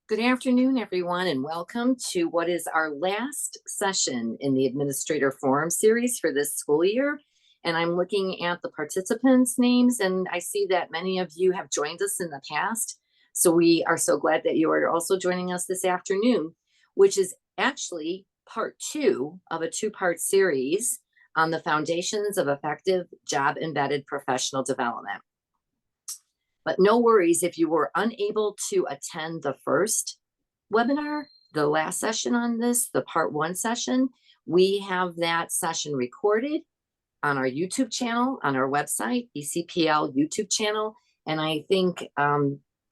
Good afternoon, everyone, and welcome to what is our last session in the Administrator Forum series for this school year. And I'm looking at the participants' names, and I see that many of you have joined us in the past. So we are so glad that you are also joining us this afternoon, which is actually part two of a two-part series on the foundations of effective job-embedded professional development. But no worries if you were unable to attend the first webinar, the last session on this, the part one session. We have that session recorded on our YouTube channel, on our website, ECPL YouTube channel. And I think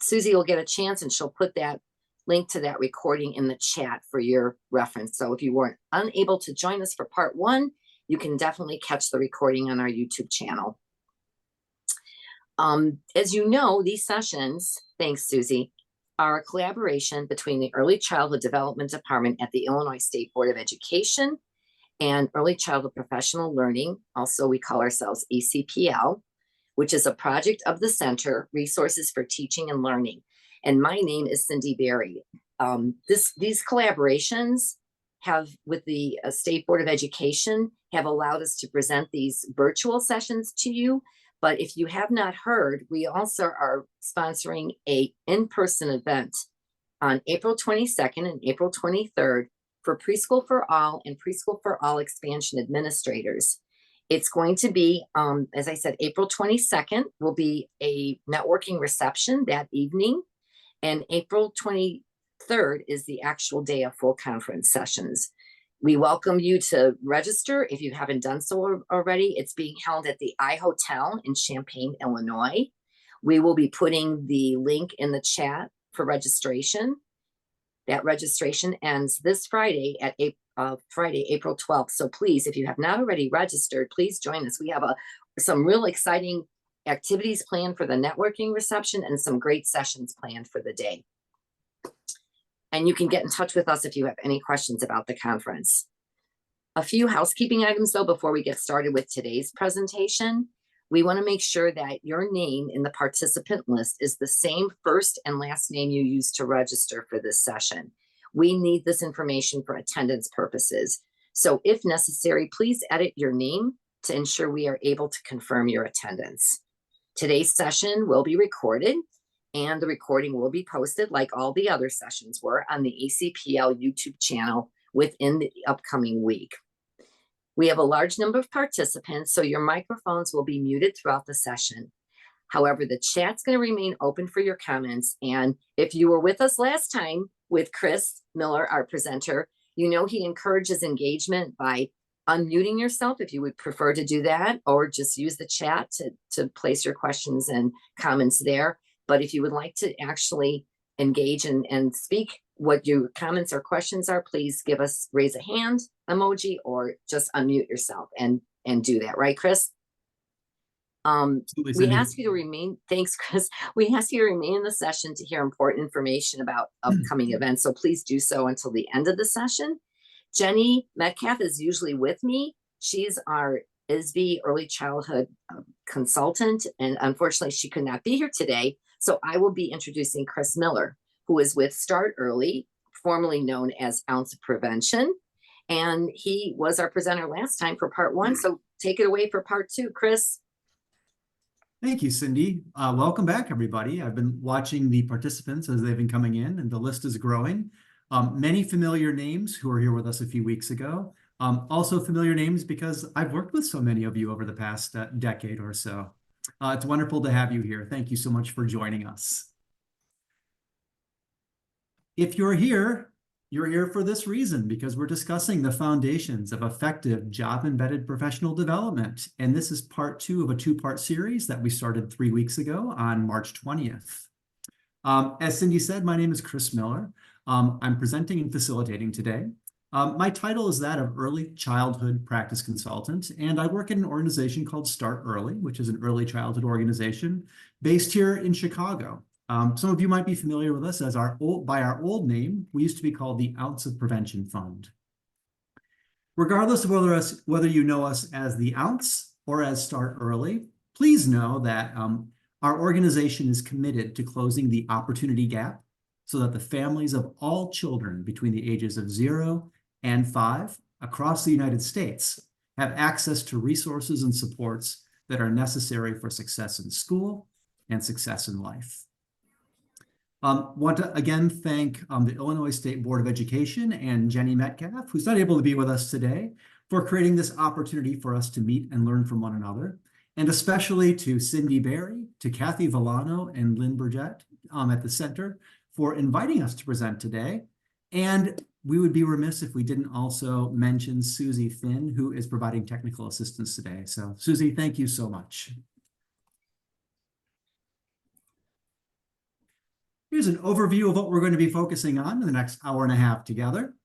Susie will get a chance and she'll put that link to that recording in the chat for your reference. So if you weren't unable to join us for part one, you can definitely catch the recording on our YouTube channel. As you know, these sessions, thanks Susie, are a collaboration between the Early Childhood Development Department at the Illinois State Board of Education and Early Childhood Professional Learning, also we call ourselves ECPL, which is a project of the Center, Resources for Teaching and Learning. And my name is Cindy Berry. These collaborations have, with the State Board of Education, have allowed us to present these virtual sessions to you. But if you have not heard, we also are sponsoring an in-person event on April 22nd and April 23rd for Preschool for All and Preschool for All expansion administrators. It's going to be, as I said, April 22nd will be a networking reception that evening, and April 23rd is the actual day of full conference sessions. We welcome you to register if you haven't done so already. It's being held at the iHotel in Champaign, Illinois. We will be putting the link in the chat for registration. That registration ends this Friday at Friday, April 12th. So please, if you have not already registered, please join us. We have some real exciting activities planned for the networking reception and some great sessions planned for the day. And you can get in touch with us if you have any questions about the conference. A few housekeeping items, though, before we get started with today's presentation. We want to make sure that your name in the participant list is the same first and last name you used to register for this session. We need this information for attendance purposes. So if necessary, please edit your name to ensure we are able to confirm your attendance. Today's session will be recorded, and the recording will be posted, like all the other sessions were, on the ECPL YouTube channel within the upcoming week. We have a large number of participants, so your microphones will be muted throughout the session. However, the chat's going to remain open for your comments. And if you were with us last time with Chris Miller, our presenter, you know he encourages engagement by unmuting yourself if you would prefer to do that, or just use the chat to place your questions and comments there. But if you would like to actually engage and speak what your comments or questions are, please raise a hand emoji or just unmute yourself and do that. Right, Chris? We ask you to remain, thanks, Chris. We ask you to remain in the session to hear important information about upcoming events. So please do so until the end of the session. Jenny Metcalf is usually with me. She's our ISB early childhood consultant, and unfortunately she could not be here today. So I will be introducing Chris Miller, who is with Start Early, formerly known as Ounce of Prevention. And he was our presenter last time for part one. So take it away for part two, Chris. Thank you, Cindy. Welcome back, everybody. I've been watching the participants as they've been coming in, and the list is growing. Many familiar names who were here with us a few weeks ago. Also familiar names because I've worked with so many of you over the past decade or so. It's wonderful to have you here. Thank you so much for joining us. If you're here for this reason, because we're discussing the foundations of effective job-embedded professional development. And this is part two of a two-part series that we started 3 weeks ago on March 20th. As Cindy said, my name is Chris Miller. I'm presenting and facilitating today. My title is that of Early Childhood Practice Consultant, and I work in an organization called Start Early, which is an early childhood organization based here in Chicago. Some of you might be familiar with us as by our old name. We used to be called the Ounce of Prevention Fund. Regardless of whether you know us as the Ounce or as Start Early, please know that our organization is committed to closing the opportunity gap so that the families of all children between the ages of 0 and 5 across the United States have access to resources and supports that are necessary for success in school and success in life. Want to again thank the Illinois State Board of Education and Jenny Metcalf, who's not able to be with us today, for creating this opportunity for us to meet and learn from one another, and especially to Cindy Berry, to Kathy Villano, and Lynn Burgett at the center for inviting us to present today. And we would be remiss if we didn't also mention Susie Finn, who is providing technical assistance today. So Susie, thank you so much. Here's an overview of what we're going to be focusing on in the next hour and a half together.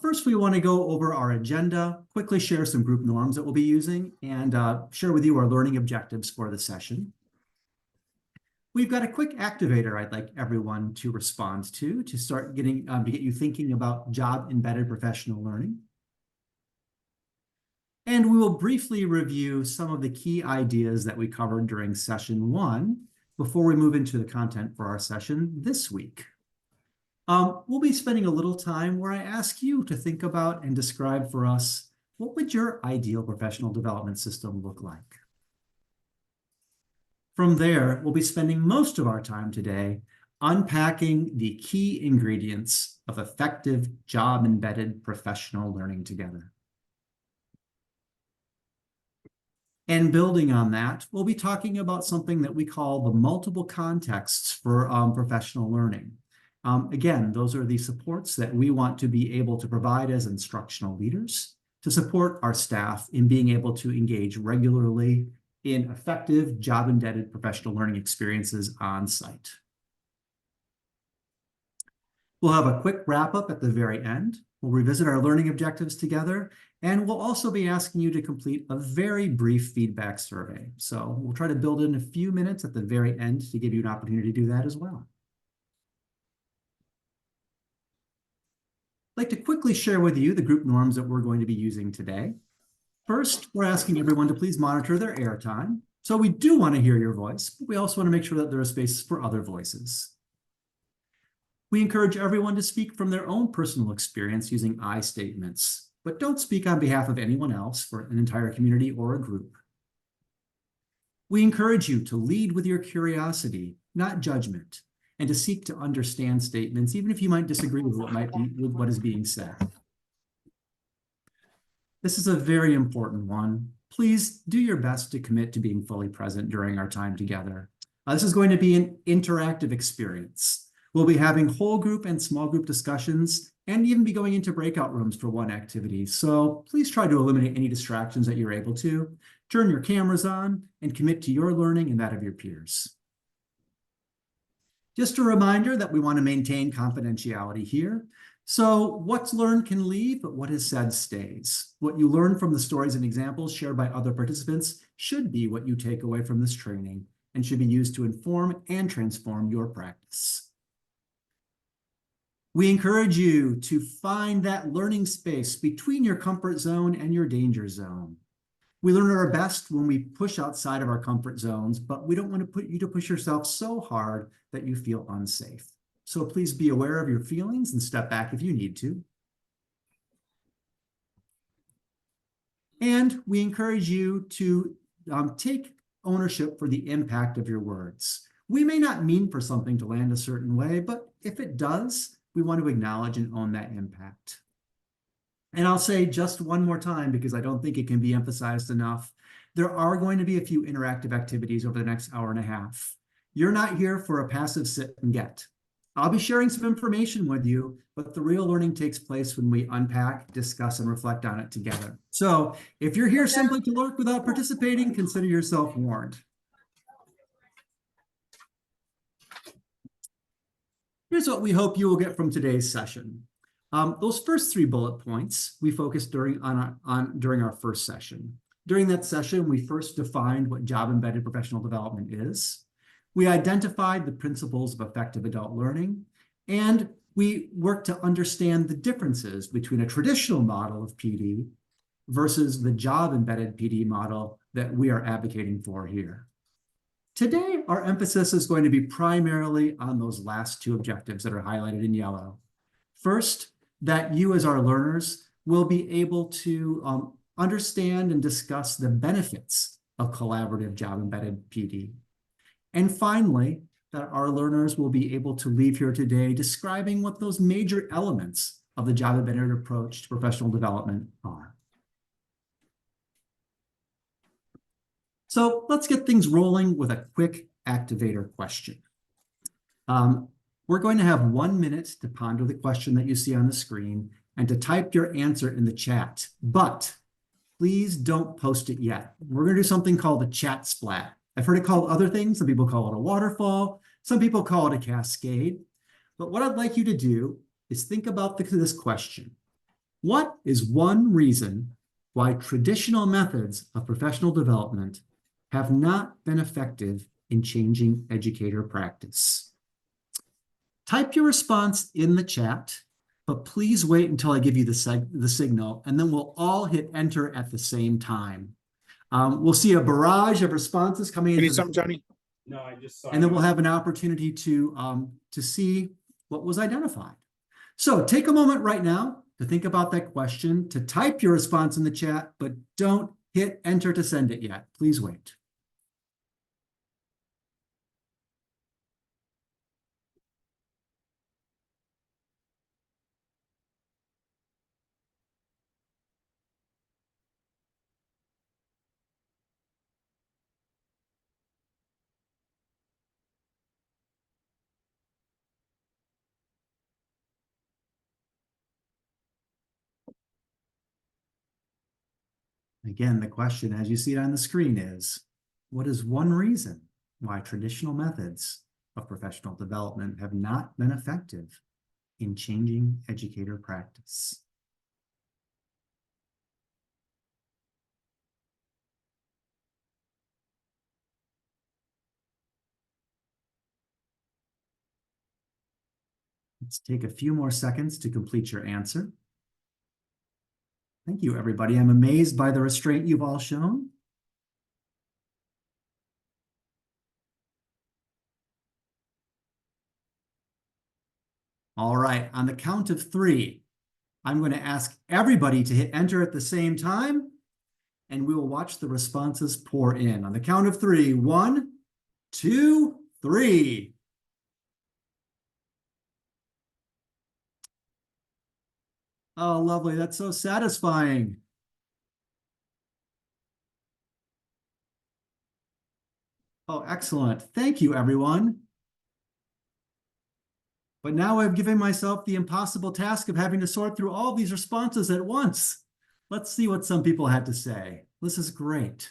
First, we want to go over our agenda, quickly share some group norms that we'll be using, and share with you our learning objectives for the session. We've got a quick activator I'd like everyone to respond to start getting to get you thinking about job-embedded professional learning. And we will briefly review some of the key ideas that we covered during session 1 before we move into the content for our session this week. We'll be spending a little time where I ask you to think about and describe for us, what would your ideal professional development system look like? From there, we'll be spending most of our time today unpacking the key ingredients of effective job-embedded professional learning together. And building on that, we'll be talking about something that we call the multiple contexts for professional learning. Again, those are the supports that we want to be able to provide as instructional leaders to support our staff in being able to engage regularly in effective job-embedded professional learning experiences on site. We'll have a quick wrap-up at the very end. We'll revisit our learning objectives together, and we'll also be asking you to complete a very brief feedback survey. So we'll try to build in a few minutes at the very end to give you an opportunity to do that as well. I'd like to quickly share with you the group norms that we're going to be using today. First, we're asking everyone to please monitor their airtime. So we do want to hear your voice, but we also want to make sure that there is space for other voices. We encourage everyone to speak from their own personal experience using I statements, but don't speak on behalf of anyone else for an entire community or a group. We encourage you to lead with your curiosity, not judgment, and to seek to understand statements, even if you might disagree with what is being said. This is a very important one. Please do your best to commit to being fully present during our time together. This is going to be an interactive experience. We'll be having whole group and small group discussions and even be going into breakout rooms for one activity. So please try to eliminate any distractions that you're able to. Turn your cameras on and commit to your learning and that of your peers. Just a reminder that we want to maintain confidentiality here. So what's learned can leave, but what is said stays. What you learn from the stories and examples shared by other participants should be what you take away from this training and should be used to inform and transform your practice. We encourage you to find that learning space between your comfort zone and your danger zone. We learn at our best when we push outside of our comfort zones, but we don't want to put you to push yourself so hard that you feel unsafe. So please be aware of your feelings and step back if you need to. And we encourage you to take ownership for the impact of your words. We may not mean for something to land a certain way, but if it does, we want to acknowledge and own that impact. And I'll say just one more time, because I don't think it can be emphasized enough, there are going to be a few interactive activities over the next hour and a half. You're not here for a passive sit and get. I'll be sharing some information with you, but the real learning takes place when we unpack, discuss, and reflect on it together. So if you're here simply to lurk without participating, consider yourself warned. Here's what we hope you will get from today's session. Those first 3 bullet points we focused during our first session. During that session, we first defined what job-embedded professional development is. We identified the principles of effective adult learning, and we worked to understand the differences between a traditional model of PD versus the job-embedded PD model that we are advocating for here. Today, our emphasis is going to be primarily on those last two objectives that are highlighted in yellow. First, that you as our learners will be able to understand and discuss the benefits of collaborative job-embedded PD. And finally, that our learners will be able to leave here today describing what those major elements of the job-embedded approach to professional development are. So let's get things rolling with a quick activator question. We're going to have 1 minute to ponder the question that you see on the screen and to type your answer in the chat, but please don't post it yet. We're going to do something called a chat splat. I've heard it called other things. Some people call it a waterfall. Some people call it a cascade. But what I'd like you to do is think about this question. What is one reason why traditional methods of professional development have not been effective in changing educator practice? Type your response in the chat, but please wait until I give you the signal, and then we'll all hit enter at the same time. We'll see a barrage of responses coming in. Need something, Johnny? No, I just saw. And then we'll have an opportunity to see what was identified. So take a moment right now to think about that question, to type your response in the chat, but don't hit enter to send it yet. Please wait. Again, the question, as you see it on the screen, is, what is one reason why traditional methods of professional development have not been effective in changing educator practice? Let's take a few more seconds to complete your answer. Thank you, everybody. I'm amazed by the restraint you've all shown. All right, on the count of 3, I'm going to ask everybody to hit enter at the same time, and we will watch the responses pour in. On the count of 3, 1, 2, 3. Oh, lovely. That's so satisfying. Oh, excellent. Thank you, everyone. But now I've given myself the impossible task of having to sort through all these responses at once. Let's see what some people had to say. This is great.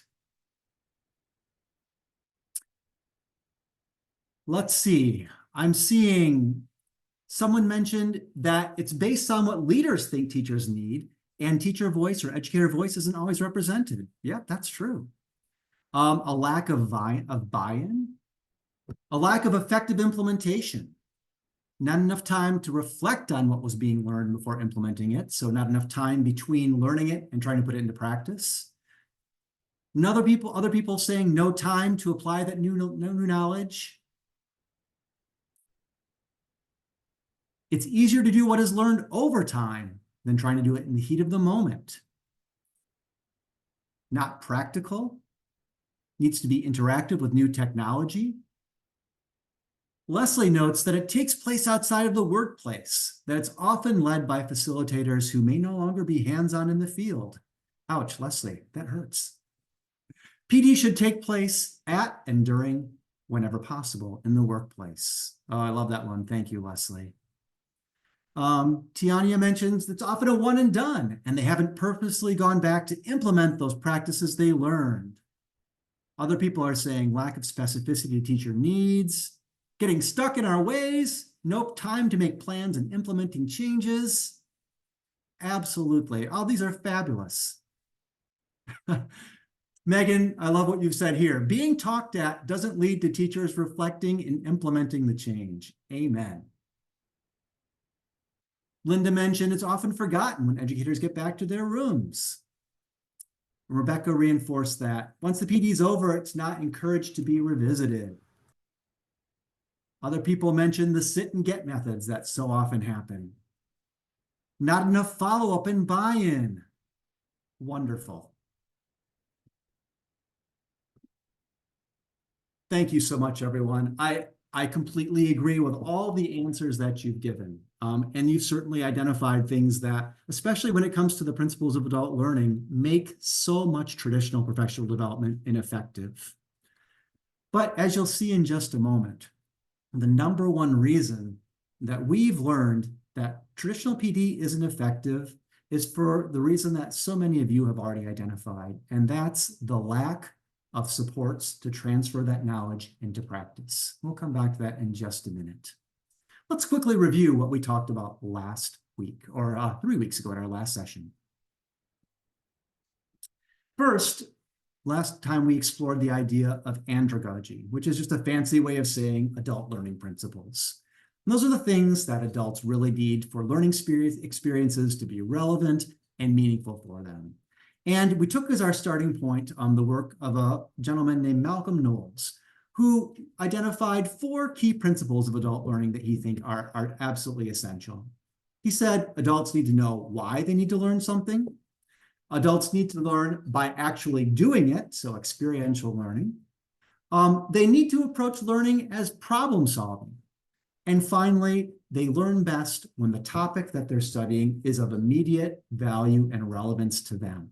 Let's see. I'm seeing someone mentioned that it's based on what leaders think teachers need, and teacher voice or educator voice isn't always represented. Yeah, that's true. A lack of buy-in, a lack of effective implementation, not enough time to reflect on what was being learned before implementing it, so not enough time between learning it and trying to put it into practice. Other people saying no time to apply that new knowledge. It's easier to do what is learned over time than trying to do it in the heat of the moment. Not practical. Needs to be interactive with new technology. Leslie notes that it takes place outside of the workplace, that it's often led by facilitators who may no longer be hands-on in the field. Ouch, Leslie, that hurts. PD should take place at and during, whenever possible, in the workplace. Oh, I love that one. Thank you, Leslie. Tiania mentions it's often a one and done, and they haven't purposely gone back to implement those practices they learned. Other people are saying lack of specificity to teacher needs, getting stuck in our ways, no time to make plans and implementing changes. Absolutely. All these are fabulous. Megan, I love what you've said here. Being talked at doesn't lead to teachers reflecting and implementing the change. Amen. Linda mentioned it's often forgotten when educators get back to their rooms. Rebecca reinforced that once the PD is over, it's not encouraged to be revisited. Other people mentioned the sit and get methods that so often happen. Not enough follow-up and buy-in. Wonderful. Thank you so much, everyone. I completely agree with all the answers that you've given. And you've certainly identified things that, especially when it comes to the principles of adult learning, make so much traditional professional development ineffective. But as you'll see in just a moment, the number one reason that we've learned that traditional PD isn't effective is for the reason that so many of you have already identified, and that's the lack of supports to transfer that knowledge into practice. We'll come back to that in just a minute. Let's quickly review what we talked about last week, or 3 weeks ago at our last session. First, last time we explored the idea of andragogy, which is just a fancy way of saying adult learning principles. And those are the things that adults really need for learning experiences to be relevant and meaningful for them. And we took as our starting point the work of a gentleman named Malcolm Knowles, who identified 4 key principles of adult learning that he thinks are absolutely essential. He said adults need to know why they need to learn something. Adults need to learn by actually doing it, so experiential learning. They need to approach learning as problem solving. And finally, they learn best when the topic that they're studying is of immediate value and relevance to them.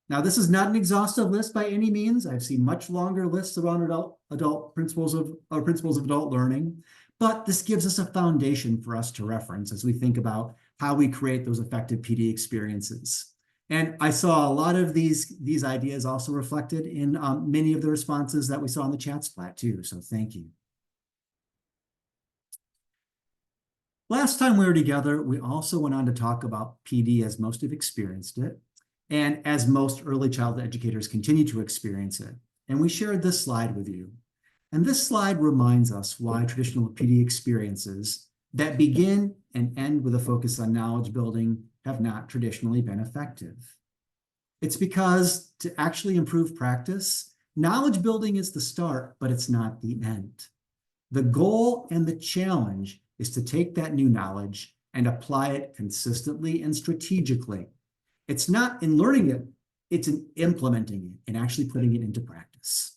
Now, this is not an exhaustive list by any means. I've seen much longer lists around adult principles of adult learning, but this gives us a foundation for us to reference as we think about how we create those effective PD experiences. And I saw a lot of these ideas also reflected in many of the responses that we saw in the chat splat too, so thank you. Last time we were together, we also went on to talk about PD as most have experienced it, and as most early childhood educators continue to experience it. And we shared this slide with you. And this slide reminds us why traditional PD experiences that begin and end with a focus on knowledge building have not traditionally been effective. It's because to actually improve practice, knowledge building is the start, but it's not the end. The goal and the challenge is to take that new knowledge and apply it consistently and strategically. It's not in learning it, it's in implementing it and actually putting it into practice.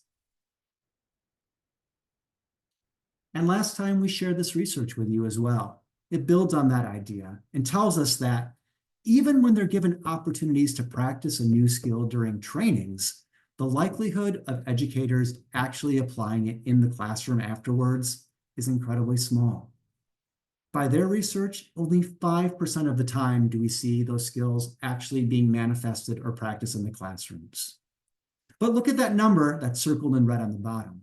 And last time we shared this research with you as well. It builds on that idea and tells us that even when they're given opportunities to practice a new skill during trainings, the likelihood of educators actually applying it in the classroom afterwards is incredibly small. By their research, only 5% of the time do we see those skills actually being manifested or practiced in the classrooms. But look at that number that's circled in red on the bottom.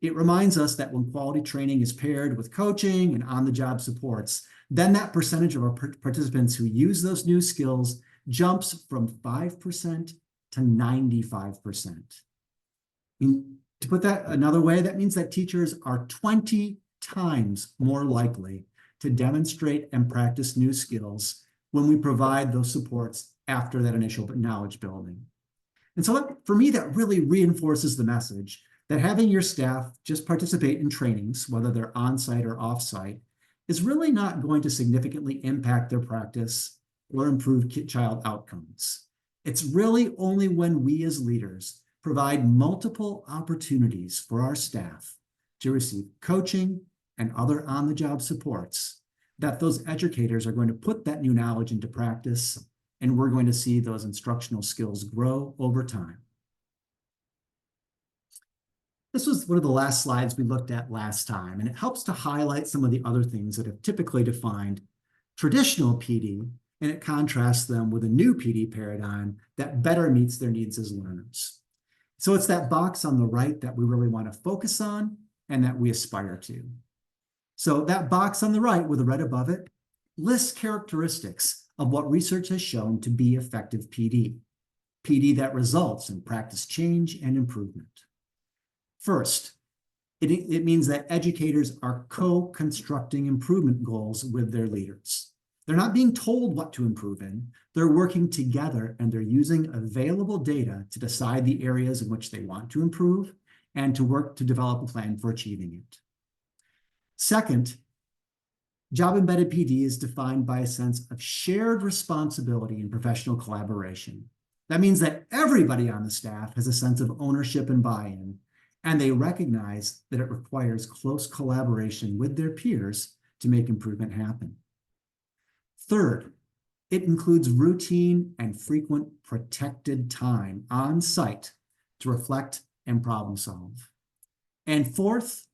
It reminds us that when quality training is paired with coaching and on-the-job supports, then that percentage of our participants who use those new skills jumps from 5% to 95%. I mean, to put that another way, that means that teachers are 20 times more likely to demonstrate and practice new skills when we provide those supports after that initial knowledge building. And so for me, that really reinforces the message that having your staff just participate in trainings, whether they're on-site or off-site, is really not going to significantly impact their practice or improve child outcomes. It's really only when we as leaders provide multiple opportunities for our staff to receive coaching and other on-the-job supports that those educators are going to put that new knowledge into practice, and we're going to see those instructional skills grow over time. This was one of the last slides we looked at last time, and it helps to highlight some of the other things that have typically defined traditional PD, and it contrasts them with a new PD paradigm that better meets their needs as learners. So it's that box on the right that we really want to focus on and that we aspire to. So that box on the right with a red above it lists characteristics of what research has shown to be effective PD that results in practice change and improvement. First, it means that educators are co-constructing improvement goals with their leaders. They're not being told what to improve in. They're working together and they're using available data to decide the areas in which they want to improve and to work to develop a plan for achieving it. Second, job-embedded PD is defined by a sense of shared responsibility and professional collaboration. That means that everybody on the staff has a sense of ownership and buy-in, and they recognize that it requires close collaboration with their peers to make improvement happen. Third, it includes routine and frequent protected time on site to reflect and problem solve. And fourth,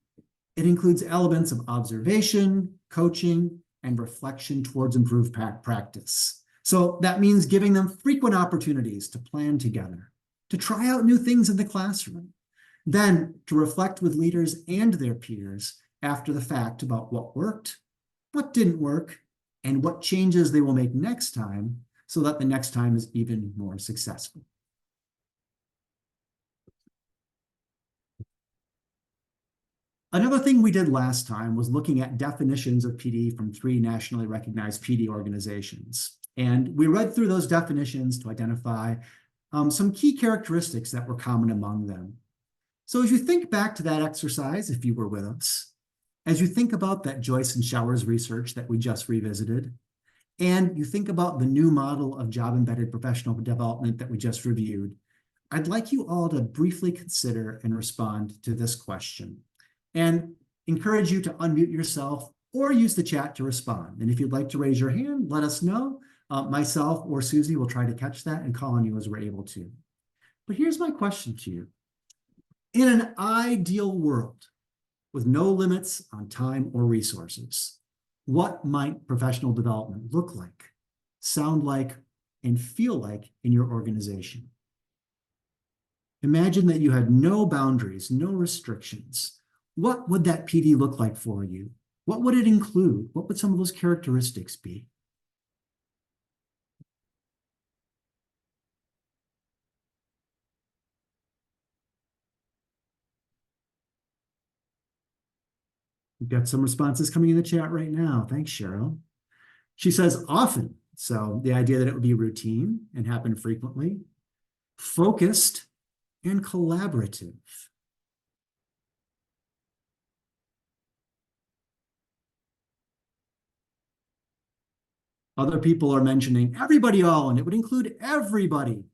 it includes elements of observation, coaching, and reflection towards improved practice. So that means giving them frequent opportunities to plan together, to try out new things in the classroom, then to reflect with leaders and their peers after the fact about what worked, what didn't work, and what changes they will make next time so that the next time is even more successful. Another thing we did last time was looking at definitions of PD from 3 nationally recognized PD organizations. And we read through those definitions to identify some key characteristics that were common among them. So as you think back to that exercise, if you were with us, as you think about that Joyce and Showers research that we just revisited, and you think about the new model of job-embedded professional development that we just reviewed, I'd like you all to briefly consider and respond to this question, and encourage you to unmute yourself or use the chat to respond. And if you'd like to raise your hand, let us know. Myself or Susie will try to catch that and call on you as we're able to. But here's my question to you. In an ideal world, with no limits on time or resources, what might professional development look like, sound like, and feel like in your organization? Imagine that you had no boundaries, no restrictions. What would that PD look like for you? What would it include? What would some of those characteristics be? We've got some responses coming in the chat right now. Thanks, Cheryl. She says often. So the idea that it would be routine and happen frequently, focused, and collaborative. Other people are mentioning everybody all, and it would include everybody.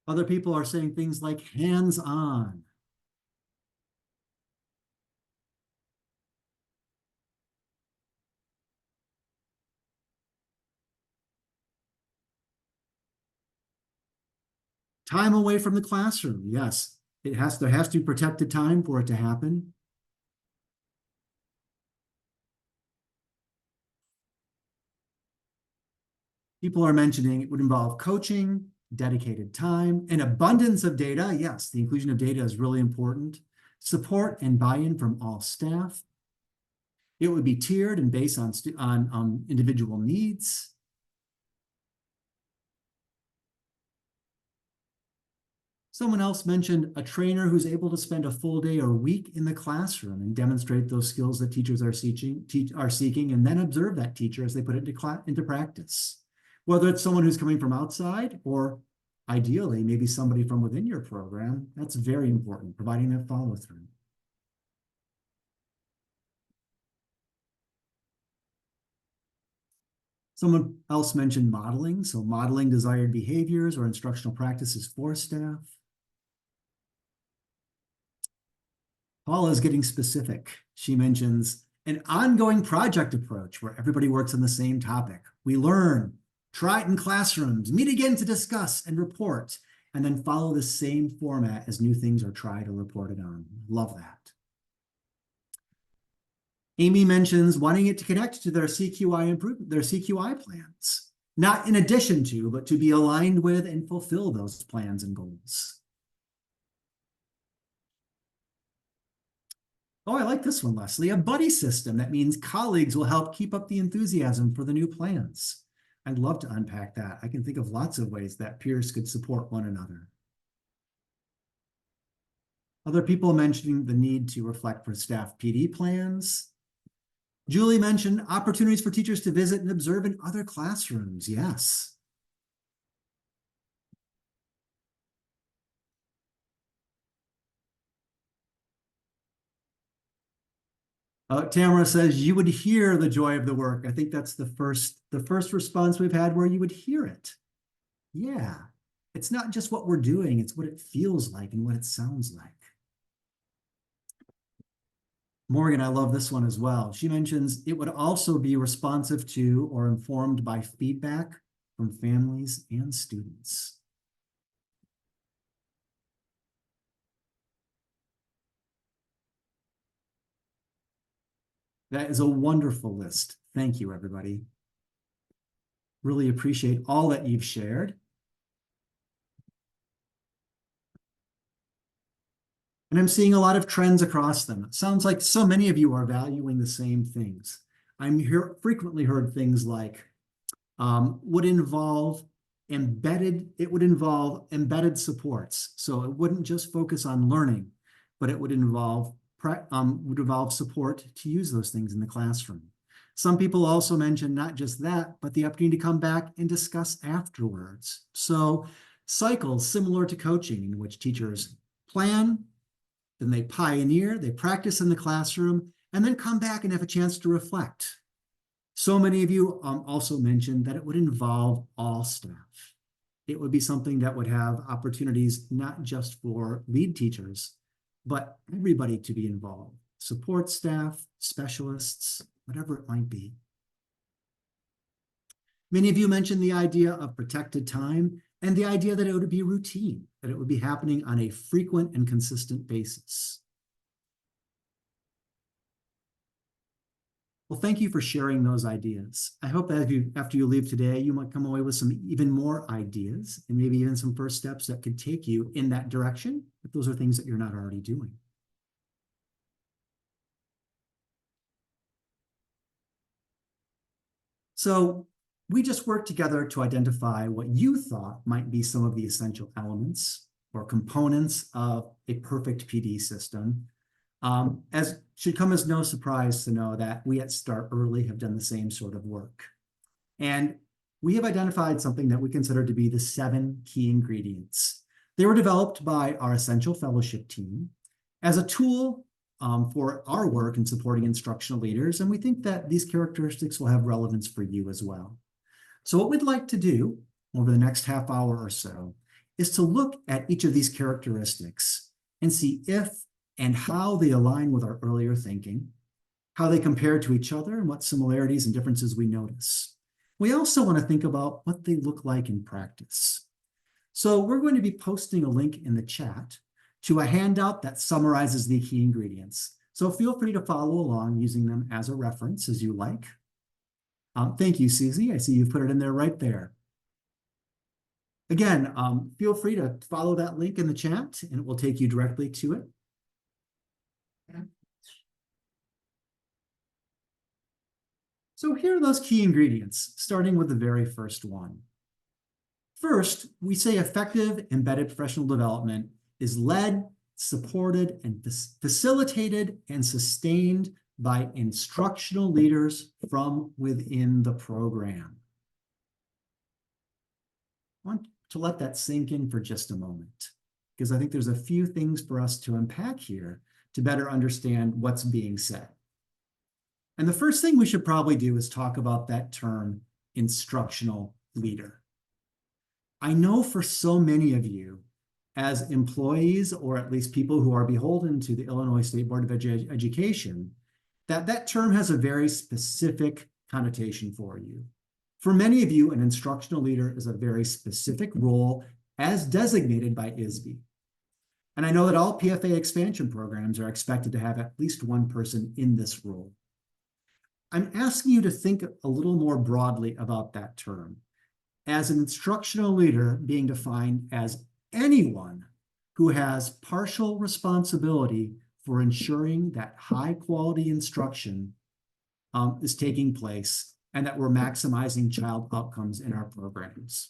Other people are saying things like hands-on. Time away from the classroom. Yes, there has to be protected time for it to happen. People are mentioning it would involve coaching, dedicated time, an abundance of data. Yes, the inclusion of data is really important. Support and buy-in from all staff. It would be tiered and based on individual needs. Someone else mentioned a trainer who's able to spend a full day or week in the classroom and demonstrate those skills that teachers are seeking, and then observe that teacher as they put it into practice. Whether it's someone who's coming from outside or ideally maybe somebody from within your program, that's very important, providing that follow-through. Someone else mentioned modeling. So modeling desired behaviors or instructional practices for staff. Paula is getting specific. She mentions an ongoing project approach where everybody works on the same topic. We learn, try it in classrooms, meet again to discuss and report, and then follow the same format as new things are tried or reported on. Love that. Amy mentions wanting it to connect to their CQI improvement, their CQI plans, not in addition to, but to be aligned with and fulfill those plans and goals. Oh, I like this one, Leslie. A buddy system. That means colleagues will help keep up the enthusiasm for the new plans. I'd love to unpack that. I can think of lots of ways that peers could support one another. Other people mentioning the need to reflect for staff PD plans. Julie mentioned opportunities for teachers to visit and observe in other classrooms. Yes. Tamara says you would hear the joy of the work. I think that's the first response we've had where you would hear it. Yeah. It's not just what we're doing, it's what it feels like and what it sounds like. Morgan, I love this one as well. She mentions it would also be responsive to or informed by feedback from families and students. That is a wonderful list. Thank you, everybody. Really appreciate all that you've shared. And I'm seeing a lot of trends across them. It sounds like so many of you are valuing the same things. Frequently heard things like would involve embedded supports. So it wouldn't just focus on learning, but it would involve support to use those things in the classroom. Some people also mentioned not just that, but the opportunity to come back and discuss afterwards. So cycles similar to coaching in which teachers plan, then they pioneer, they practice in the classroom, and then come back and have a chance to reflect. So many of you also mentioned that it would involve all staff. It would be something that would have opportunities not just for lead teachers, but everybody to be involved. Support staff, specialists, whatever it might be. Many of you mentioned the idea of protected time and the idea that it would be routine, that it would be happening on a frequent and consistent basis. Well, thank you for sharing those ideas. I hope that after you leave today, you might come away with some even more ideas and maybe even some first steps that could take you in that direction, if those are things that you're not already doing. So we just worked together to identify what you thought might be some of the essential elements or components of a perfect PD system. As should come as no surprise to know that we at Start Early have done the same sort of work. And we have identified something that we consider to be the 7 key ingredients. They were developed by our Essential Fellowship team as a tool for our work in supporting instructional leaders. And we think that these characteristics will have relevance for you as well. So what we'd like to do over the next half hour or so is to look at each of these characteristics and see if and how they align with our earlier thinking, how they compare to each other, and what similarities and differences we notice. We also want to think about what they look like in practice. So we're going to be posting a link in the chat to a handout that summarizes the key ingredients. So feel free to follow along using them as a reference as you like. Thank you, Susie. I see you've put it in there right there. Again, feel free to follow that link in the chat and it will take you directly to it. So here are those key ingredients, starting with the very first one. First, we say effective embedded professional development is led, supported, and facilitated and sustained by instructional leaders from within the program. I want to let that sink in for just a moment, because I think there's a few things for us to unpack here to better understand what's being said. And the first thing we should probably do is talk about that term, instructional leader. I know for so many of you, as employees, or at least people who are beholden to the Illinois State Board of Education, that term has a very specific connotation for you. For many of you, an instructional leader is a very specific role as designated by ISB. And I know that all PFA expansion programs are expected to have at least one person in this role. I'm asking you to think a little more broadly about that term, as an instructional leader being defined as anyone who has partial responsibility for ensuring that high quality instruction is taking place and that we're maximizing child outcomes in our programs.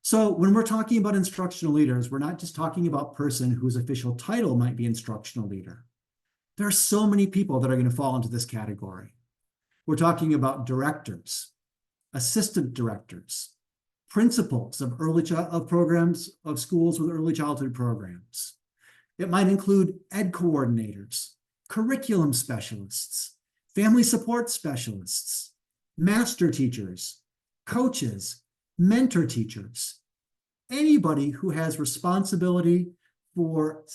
So when we're talking about instructional leaders, we're not just talking about person whose official title might be instructional leader. There are so many people that are going to fall into this category. We're talking about directors, assistant directors, principals of programs of schools with early childhood programs. It might include ed coordinators, curriculum specialists, family support specialists, master teachers, coaches, mentor teachers, anybody who has responsibility for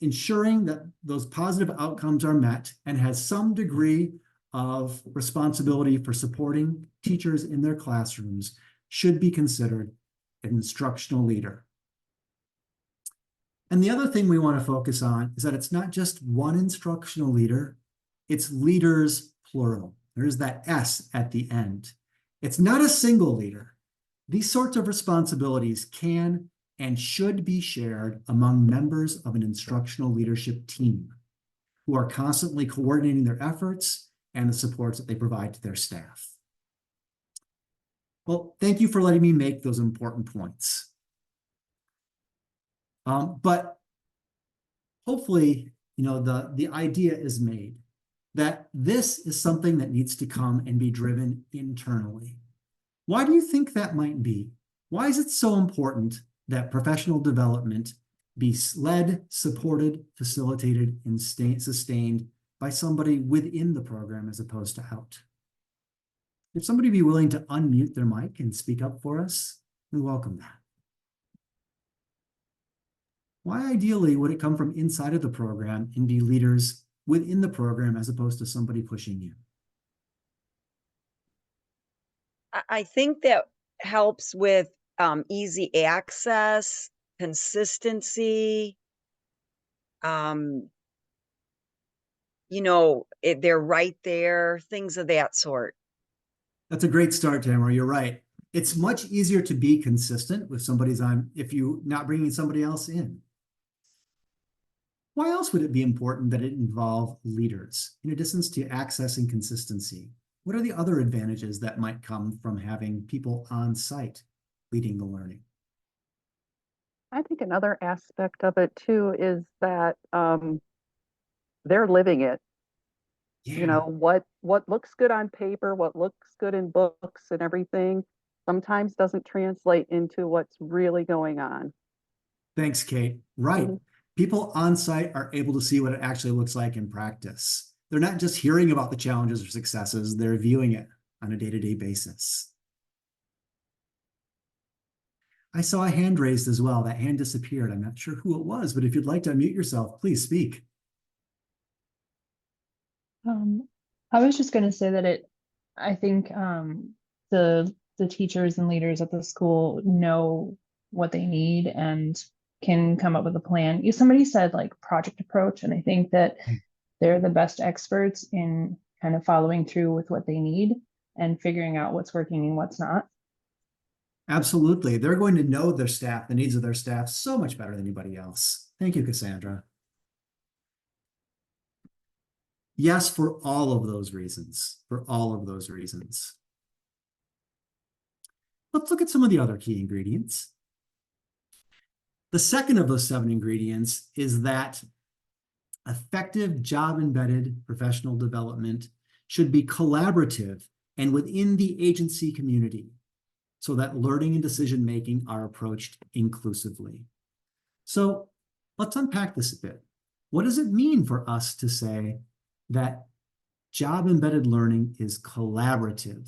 ensuring that those positive outcomes are met and has some degree of responsibility for supporting teachers in their classrooms should be considered an instructional leader. And the other thing we want to focus on is that it's not just one instructional leader, it's leaders plural. There's that S at the end. It's not a single leader. These sorts of responsibilities can and should be shared among members of an instructional leadership team who are constantly coordinating their efforts and the supports that they provide to their staff. Well, thank you for letting me make those important points. But hopefully, the idea is made that this is something that needs to come and be driven internally. Why do you think that might be? Why is it so important that professional development be led, supported, facilitated, and sustained by somebody within the program as opposed to out? If somebody be willing to unmute their mic and speak up for us, we welcome that. Why ideally would it come from inside of the program and be leaders within the program as opposed to somebody pushing you? I think that helps with easy access, consistency. They're right there, things of that sort. That's a great start, Tamara. You're right. It's much easier to be consistent with somebody's on if you're not bringing somebody else in. Why else would it be important that it involve leaders in addition to access and consistency? What are the other advantages that might come from having people on site leading the learning? I think another aspect of it too is that they're living it. Yeah. What looks good on paper, what looks good in books and everything, sometimes doesn't translate into what's really going on. Thanks, Kate. Right. Mm-hmm. People on site are able to see what it actually looks like in practice. They're not just hearing about the challenges or successes, they're viewing it on a day-to-day basis. I saw a hand raised as well. That hand disappeared. I'm not sure who it was, but if you'd like to unmute yourself, please speak. I was just going to say that I think the teachers and leaders at the school know what they need and can come up with a plan. Somebody said like project approach, and I think that they're the best experts in kind of following through with what they need and figuring out what's working and what's not. Absolutely. They're going to know their staff, the needs of their staff so much better than anybody else. Thank you, Cassandra. Yes, for all of those reasons, for all of those reasons. Let's look at some of the other key ingredients. The second of those 7 ingredients is that effective job-embedded professional development should be collaborative and within the agency community so that learning and decision-making are approached inclusively. So let's unpack this a bit. What does it mean for us to say that job-embedded learning is collaborative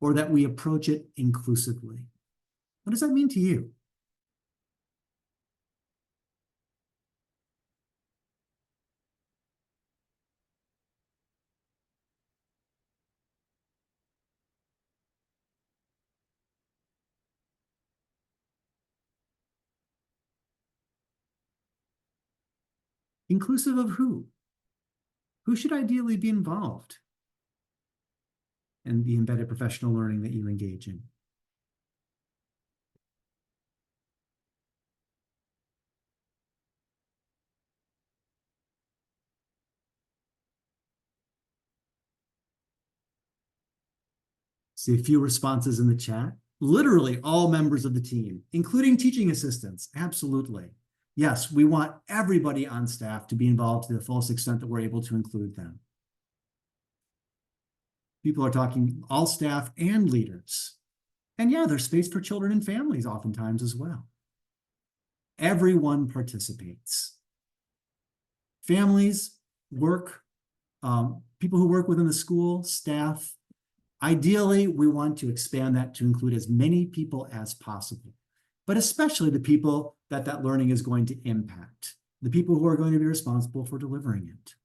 or that we approach it inclusively? What does that mean to you? Inclusive of who? Who should ideally be involved in the embedded professional learning that you engage in? See a few responses in the chat. Literally all members of the team, including teaching assistants. Absolutely. Yes, we want everybody on staff to be involved to the fullest extent that we're able to include them. People are talking all staff and leaders. And yeah, there's space for children and families oftentimes as well. Everyone participates. Families, work, people who work within the school, staff. Ideally, we want to expand that to include as many people as possible, but especially the people that that learning is going to impact, the people who are going to be responsible for delivering it.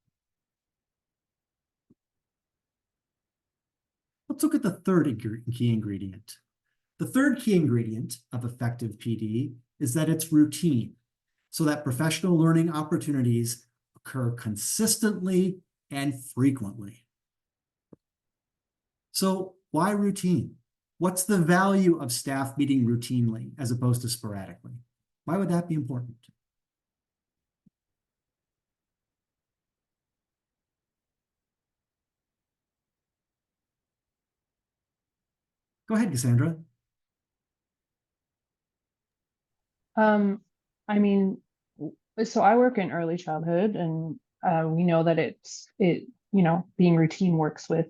Let's look at the third key ingredient. The third key ingredient of effective PD is that it's routine, so that professional learning opportunities occur consistently and frequently. So why routine? What's the value of staff meeting routinely as opposed to sporadically? Why would that be important? Go ahead, Cassandra. I mean, so I work in early childhood, and we know that being routine works with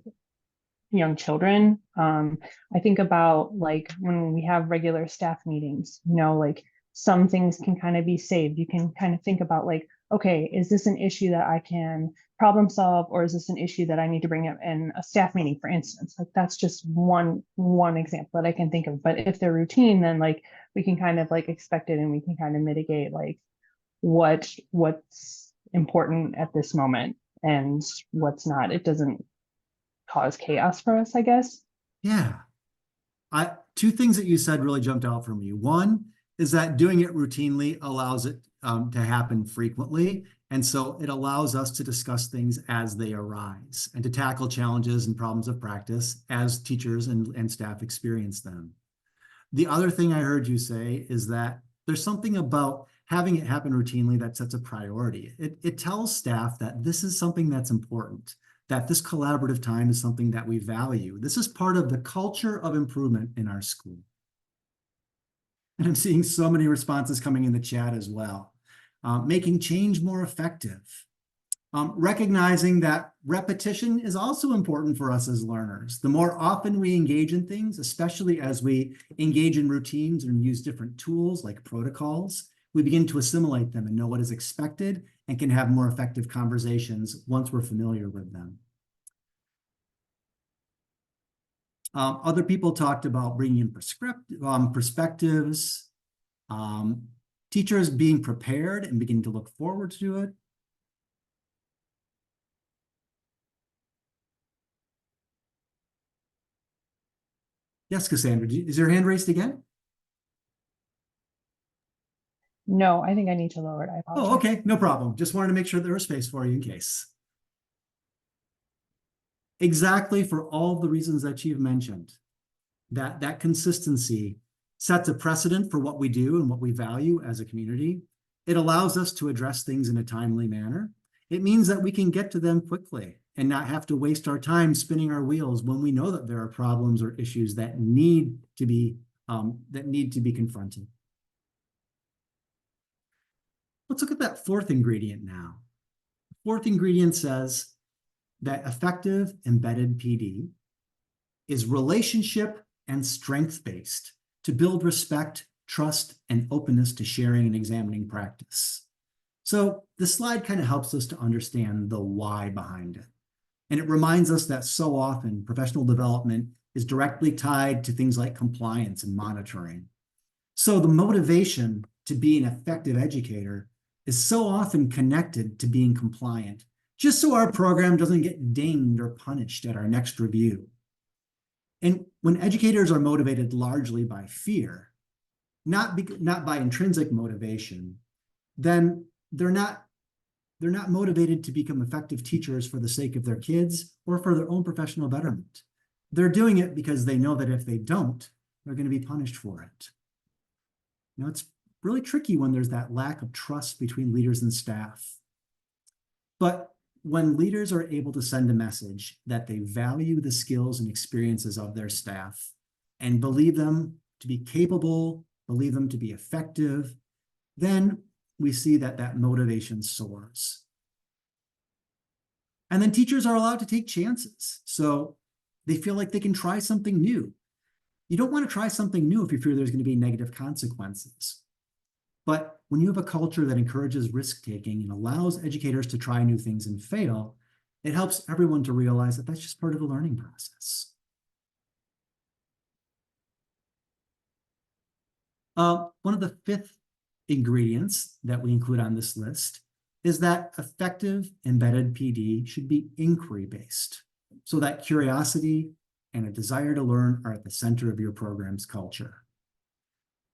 young children. I think about like when we have regular staff meetings, like some things can kind of be saved. You can kind of think about like, okay, is this an issue that I can problem solve, or is this an issue that I need to bring up in a staff meeting, for instance? Like that's just one example that I can think of. But if they're routine, then like we can kind of like expect it, and we can kind of mitigate like what's important at this moment and what's not. It doesn't cause chaos for us, I guess. Yeah. Two things that you said really jumped out for me. One is that doing it routinely allows it to happen frequently. And so it allows us to discuss things as they arise and to tackle challenges and problems of practice as teachers and staff experience them. The other thing I heard you say is that there's something about having it happen routinely that sets a priority. It tells staff that this is something that's important, that this collaborative time is something that we value. This is part of the culture of improvement in our school. And I'm seeing so many responses coming in the chat as well. Making change more effective. Recognizing that repetition is also important for us as learners. The more often we engage in things, especially as we engage in routines and use different tools like protocols, we begin to assimilate them and know what is expected and can have more effective conversations once we're familiar with them. Other people talked about bringing in perspectives, teachers being prepared and beginning to look forward to it. Yes, Cassandra, is your hand raised again? No, I think I need to lower it. I apologize. Oh, okay, no problem. Just wanted to make sure there was space for you in case. Exactly for all the reasons that you've mentioned. That consistency sets a precedent for what we do and what we value as a community. It allows us to address things in a timely manner. It means that we can get to them quickly and not have to waste our time spinning our wheels when we know that there are problems or issues that need to be confronted. Let's look at that fourth ingredient now. The fourth ingredient says that effective embedded PD is relationship and strength-based to build respect, trust, and openness to sharing and examining practice. So this slide kind of helps us to understand the why behind it. And it reminds us that so often professional development is directly tied to things like compliance and monitoring. So the motivation to be an effective educator is so often connected to being compliant, just so our program doesn't get dinged or punished at our next review. And when educators are motivated largely by fear, not by intrinsic motivation, then they're not motivated to become effective teachers for the sake of their kids or for their own professional betterment. They're doing it because they know that if they don't, they're going to be punished for it. Now, it's really tricky when there's that lack of trust between leaders and staff. But when leaders are able to send a message that they value the skills and experiences of their staff, and believe them to be capable, believe them to be effective, then we see that that motivation soars. And then teachers are allowed to take chances. So they feel like they can try something new. You don't want to try something new if you fear there's going to be negative consequences. But when you have a culture that encourages risk-taking and allows educators to try new things and fail, it helps everyone to realize that that's just part of the learning process. One of the fifth ingredients that we include on this list is that effective embedded PD should be inquiry-based, so that curiosity and a desire to learn are at the center of your program's culture.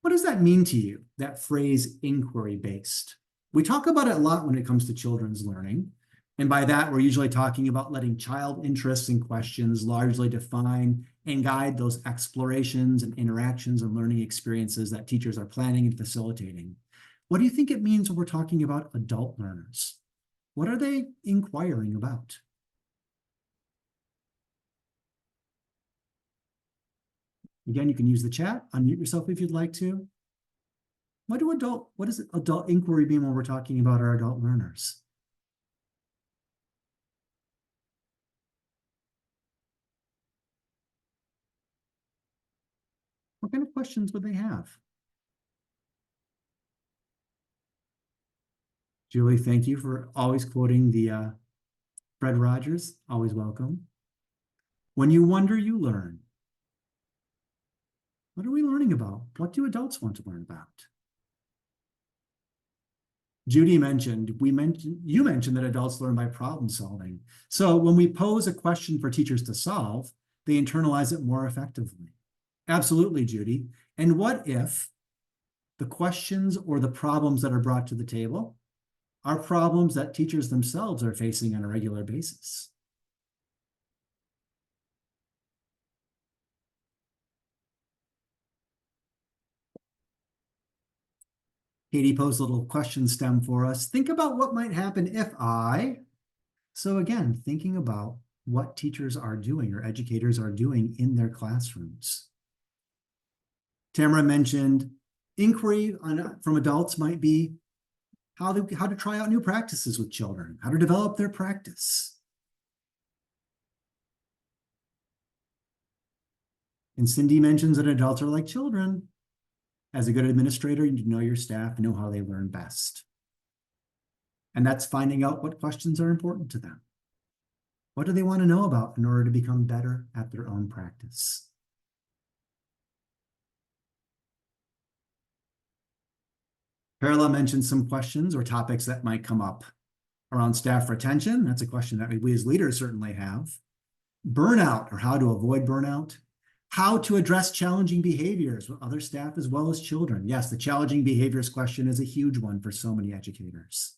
What does that mean to you, that phrase inquiry-based? We talk about it a lot when it comes to children's learning. And by that, we're usually talking about letting child interests and questions largely define and guide those explorations and interactions and learning experiences that teachers are planning and facilitating. What do you think it means when we're talking about adult learners? What are they inquiring about? Again, you can use the chat, unmute yourself if you'd like to. What does adult inquiry mean when we're talking about our adult learners? What kind of questions would they have? Julie, thank you for always quoting the Fred Rogers, always welcome. When you wonder, you learn. What are we learning about? What do adults want to learn about? Judy you mentioned that adults learn by problem solving. So when we pose a question for teachers to solve, they internalize it more effectively. Absolutely, Judy. And what if the questions or the problems that are brought to the table are problems that teachers themselves are facing on a regular basis? Katie posed a little question stem for us. Think about what might happen if I... So again, thinking about what teachers are doing or educators are doing in their classrooms. Tamara mentioned inquiry from adults might be how to try out new practices with children, how to develop their practice. And Cindy mentions that adults are like children. As a good administrator, you know your staff, know how they learn best. And that's finding out what questions are important to them. What do they want to know about in order to become better at their own practice? Carla mentioned some questions or topics that might come up around staff retention. That's a question that we as leaders certainly have. Burnout, or how to avoid burnout. How to address challenging behaviors with other staff as well as children. Yes, the challenging behaviors question is a huge one for so many educators.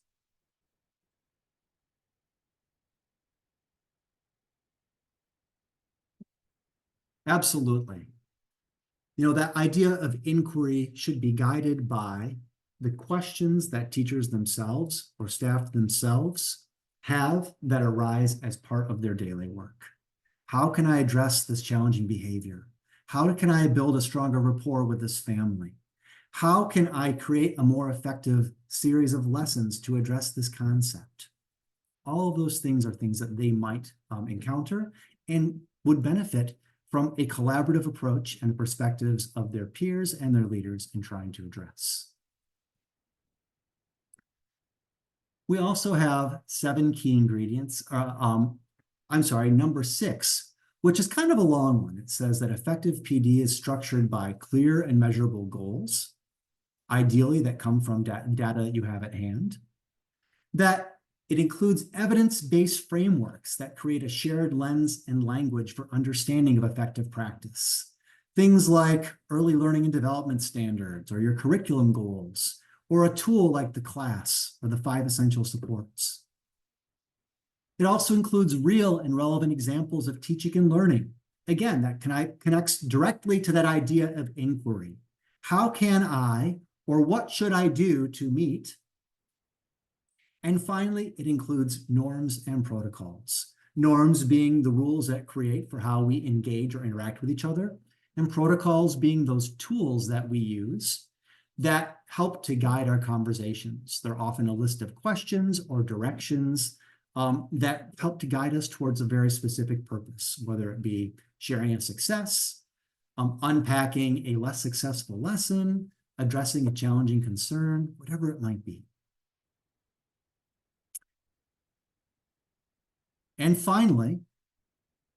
Absolutely. You know, that idea of inquiry should be guided by the questions that teachers themselves or staff themselves have that arise as part of their daily work. How can I address this challenging behavior? How can I build a stronger rapport with this family? How can I create a more effective series of lessons to address this concept? All of those things are things that they might encounter and would benefit from a collaborative approach and the perspectives of their peers and their leaders in trying to address. We also have 7 key ingredients. Number 6, which is kind of a long one. It says that effective PD is structured by clear and measurable goals, ideally that come from data you have at hand, that it includes evidence-based frameworks that create a shared lens and language for understanding of effective practice. Things like early learning and development standards, or your curriculum goals, or a tool like the class or the 5 essential supports. It also includes real and relevant examples of teaching and learning. Again, that connects directly to that idea of inquiry. How can I, or what should I do to meet? And finally, it includes norms and protocols. Norms being the rules that create for how we engage or interact with each other, and protocols being those tools that we use that help to guide our conversations. They're often a list of questions or directions that help to guide us towards a very specific purpose, whether it be sharing a success, unpacking a less successful lesson, addressing a challenging concern, whatever it might be. And finally,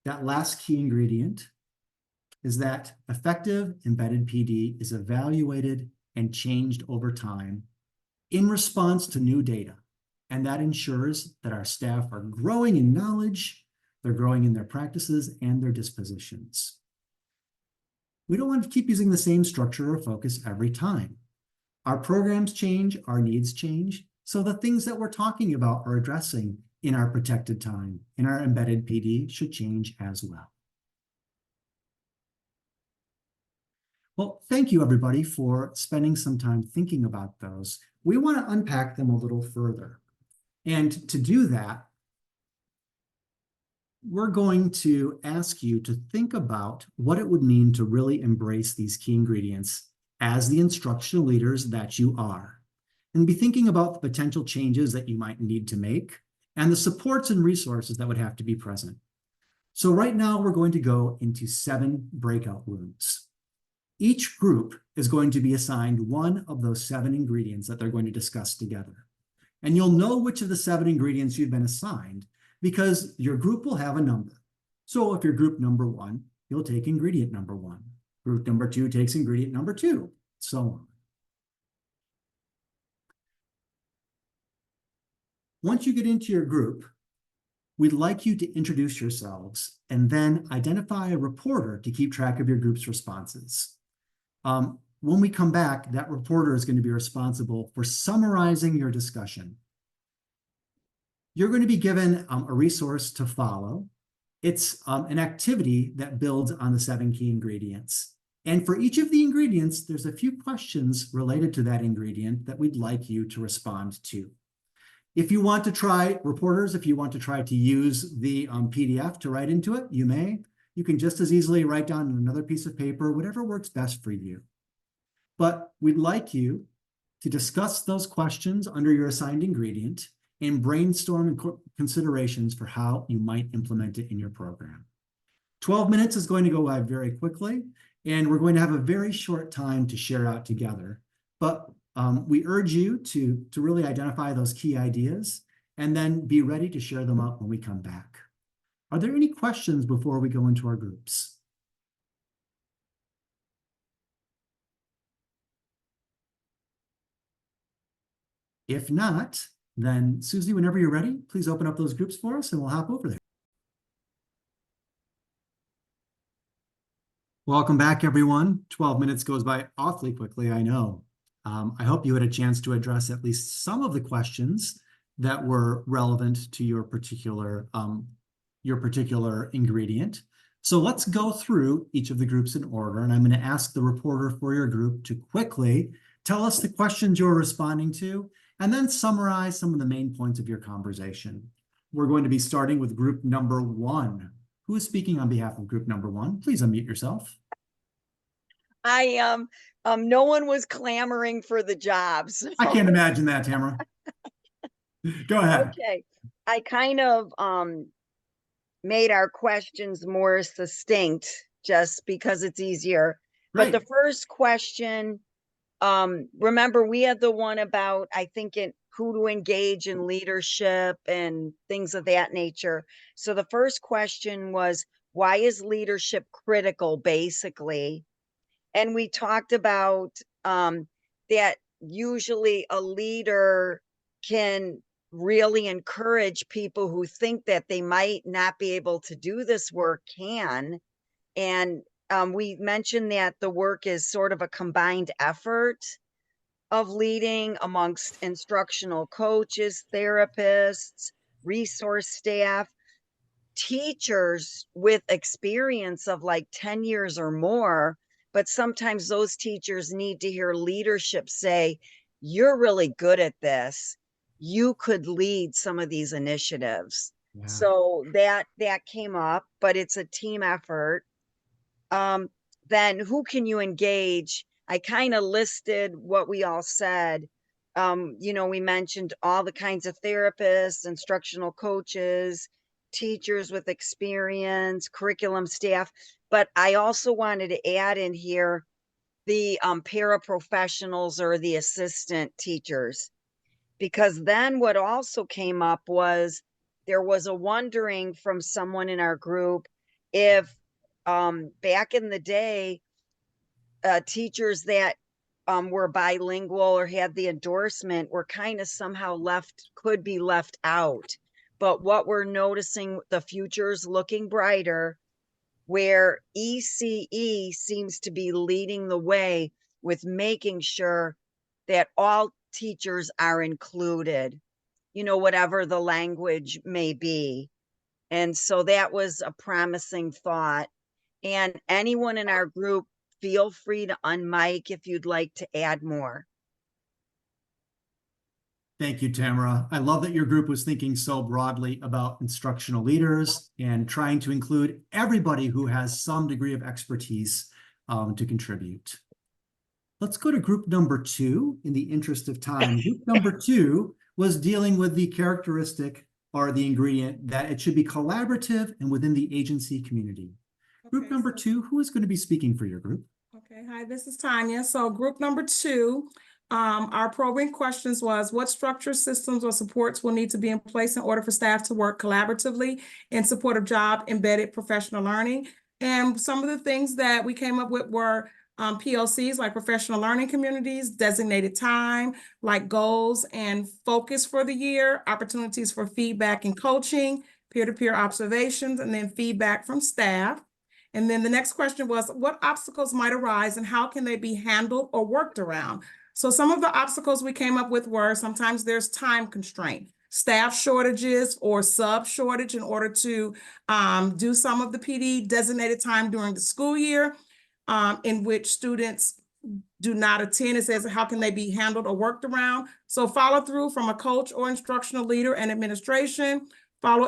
that last key ingredient is that effective embedded PD is evaluated and changed over time in response to new data. And that ensures that our staff are growing in knowledge, they're growing in their practices and their dispositions. We don't want to keep using the same structure or focus every time. Our programs change, our needs change, so the things that we're talking about or addressing in our protected time, in our embedded PD, should change as well. Well, thank you everybody for spending some time thinking about those. We want to unpack them a little further. And to do that, we're going to ask you to think about what it would mean to really embrace these key ingredients as the instructional leaders that you are, and be thinking about the potential changes that you might need to make and the supports and resources that would have to be present. So right now we're going to go into 7 breakout rooms. Each group is going to be assigned one of those 7 ingredients that they're going to discuss together. And you'll know which of the 7 ingredients you've been assigned because your group will have a number. So if you're group number 1, you'll take ingredient number 1. Group number 2 takes ingredient number 2, so on. Once you get into your group, we'd like you to introduce yourselves and then identify a reporter to keep track of your group's responses. When we come back, that reporter is going to be responsible for summarizing your discussion. You're going to be given a resource to follow. It's an activity that builds on the 7 key ingredients. And for each of the ingredients, there's a few questions related to that ingredient that we'd like you to respond to. If you want to try, reporters, if you want to try to use the PDF to write into it, you may. You can just as easily write down on another piece of paper, whatever works best for you. But we'd like you to discuss those questions under your assigned ingredient and brainstorm considerations for how you might implement it in your program. 12 minutes is going to go by very quickly, and we're going to have a very short time to share out together. But we urge you to really identify those key ideas and then be ready to share them out when we come back. Are there any questions before we go into our groups? If not, then Susie, whenever you're ready, please open up those groups for us and we'll hop over there. Welcome back, everyone. 12 minutes goes by awfully quickly, I know. I hope you had a chance to address at least some of the questions that were relevant to your particular ingredient. So let's go through each of the groups in order, and I'm going to ask the reporter for your group to quickly tell us the questions you're responding to, and then summarize some of the main points of your conversation. We're going to be starting with group number 1. Who is speaking on behalf of group number 1? Please unmute yourself. No one was clamoring for the jobs. I can't imagine that, Tamara. Go ahead. Okay. I kind of made our questions more succinct just because it's easier. Great. But the first question, remember we had the one about, I think, who to engage in leadership and things of that nature. So the first question was, why is leadership critical, basically? And we talked about that usually a leader can really encourage people who think that they might not be able to do this work can. And we mentioned that the work is sort of a combined effort of leading amongst instructional coaches, therapists, resource staff, teachers with experience of like 10 years or more. But sometimes those teachers need to hear leadership say, you're really good at this. You could lead some of these initiatives. Yeah. So that came up, but it's a team effort. then who can you engage? I kind of listed what we all said. You know, we mentioned all the kinds of therapists, instructional coaches, teachers with experience, curriculum staff, but I also wanted to add in here the paraprofessionals or the assistant teachers, because then what also came up was there was a wondering from someone in our group if back in the day, teachers that were bilingual or had the endorsement were kind of somehow could be left out. But what we're noticing, the future's looking brighter, where ECE seems to be leading the way with making sure that all teachers are included, you know, whatever the language may be. And so that was a promising thought. And anyone in our group, feel free to unmic if you'd like to add more. Thank you, Tamara. I love that your group was thinking so broadly about instructional leaders and trying to include everybody who has some degree of expertise to contribute. Let's go to group number 2 in the interest of time. Group number 2 was dealing with the characteristic or the ingredient that it should be collaborative and within the agency community. Group number 2, who is going to be speaking for your group? Okay, hi, this is Tanya. So group number 2, our probing questions was, what structures, systems, or supports will need to be in place in order for staff to work collaboratively in support of job-embedded professional learning? And some of the things that we came up with were PLCs, like professional learning communities, designated time, like goals and focus for the year, opportunities for feedback and coaching, peer-to-peer observations, and then feedback from staff. And then the next question was, what obstacles might arise and how can they be handled or worked around? So some of the obstacles we came up with were sometimes there's time constraint, staff shortages or sub shortage in order to do some of the PD designated time during the school year in which students do not attend. It says, how can they be handled or worked around? So follow through from a coach or instructional leader and administration, follow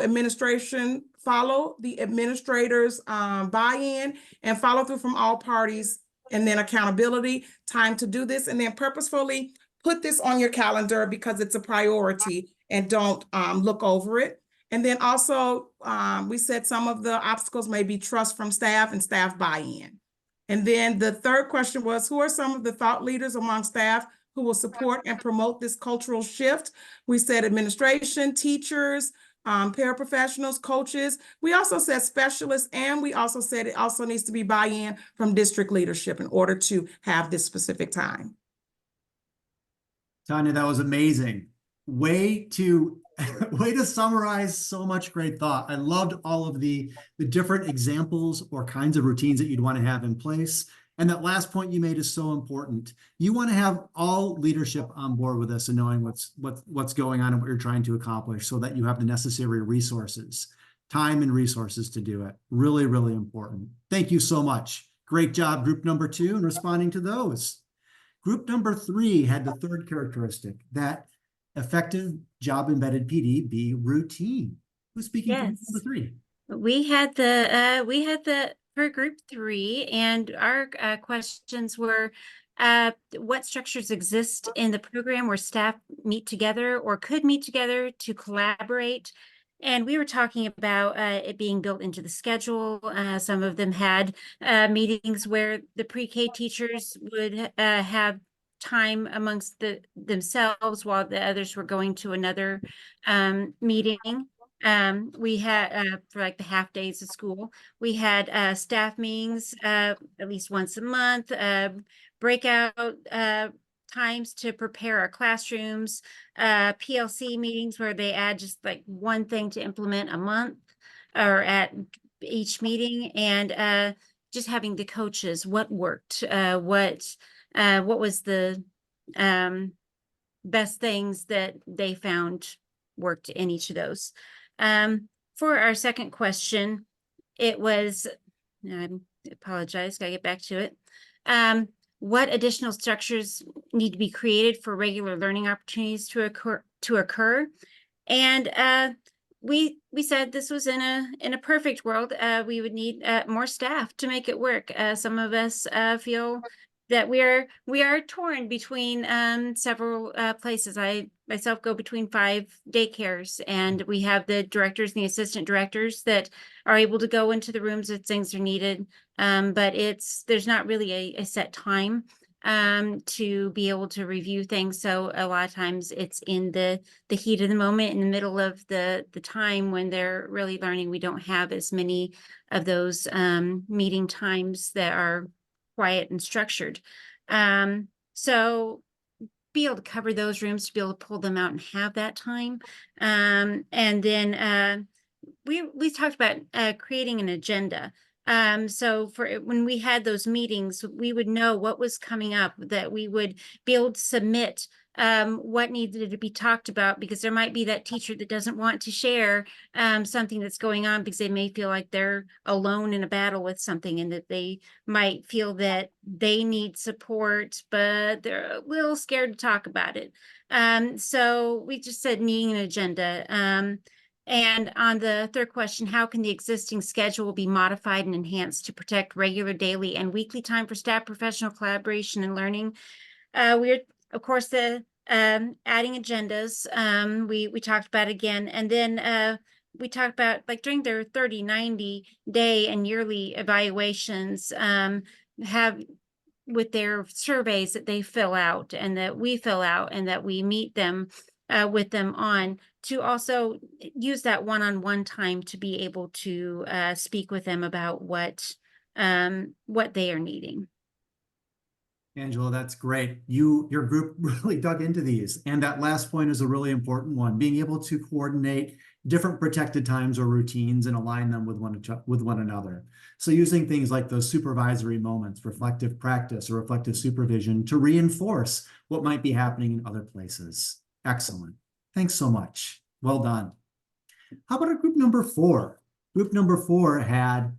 the administrator's buy-in, and follow through from all parties, and then accountability, time to do this, and then purposefully put this on your calendar because it's a priority and don't look over it. And then also, we said some of the obstacles may be trust from staff and staff buy-in. And then the third question was, who are some of the thought leaders among staff who will support and promote this cultural shift? We said administration, teachers, paraprofessionals, coaches. We also said specialists, and we also said it also needs to be buy-in from district leadership in order to have this specific time. Tanya, that was amazing. Way to summarize so much great thought. I loved all of the different examples or kinds of routines that you'd want to have in place. And that last point you made is so important. You want to have all leadership on board with this and knowing what's going on and what you're trying to accomplish so that you have the necessary resources, time and resources to do it. Really, really important. Thank you so much. Great job, group number 2, in responding to those. Group number 3 had the third characteristic, that effective job-embedded PD be routine. Who's speaking for number 3? We had the for group 3, and our questions were, what structures exist in the program where staff meet together or could meet together to collaborate? And we were talking about it being built into the schedule. Some of them had meetings where the pre-K teachers would have time amongst themselves while the others were going to another meeting. We had for like the half days of school, we had staff meetings at least once a month, breakout times to prepare our classrooms, PLC meetings where they add just like one thing to implement a month or at each meeting, and just having the coaches, what worked, what was the best things that they found worked in each of those. For our second question, it was, I apologize, gotta get back to it. What additional structures need to be created for regular learning opportunities to occur? And we said this was in a perfect world, we would need more staff to make it work. Some of us feel that we are torn between several places. I myself go between 5 daycares, and we have the directors and the assistant directors that are able to go into the rooms if things are needed. But there's not really a set time to be able to review things. So a lot of times it's in the heat of the moment, in the middle of the time when they're really learning. We don't have as many of those meeting times that are quiet and structured. So be able to cover those rooms, to be able to pull them out and have that time. And then we talked about creating an agenda. So for when we had those meetings, we would know what was coming up, that we would be able to submit what needed to be talked about, because there might be that teacher that doesn't want to share something that's going on because they may feel like they're alone in a battle with something, and that they might feel that they need support, but they're a little scared to talk about it. So we just said needing an agenda. And on the third question, how can the existing schedule be modified and enhanced to protect regular daily and weekly time for staff professional collaboration and learning? We're, of course, the adding agendas. We talked about again, and then we talked about, like, during their 30, 90 day and yearly evaluations, have with their surveys that they fill out and that we fill out and that we meet them with them on, to also use that one-on-one time to be able to speak with them about what they are needing. Angela, that's great. Your group really dug into these. And that last point is a really important one, being able to coordinate different protected times or routines and align them with one another. So using things like those supervisory moments, reflective practice, or reflective supervision to reinforce what might be happening in other places. Excellent. Thanks so much. Well done. How about group number 4? Group number 4 had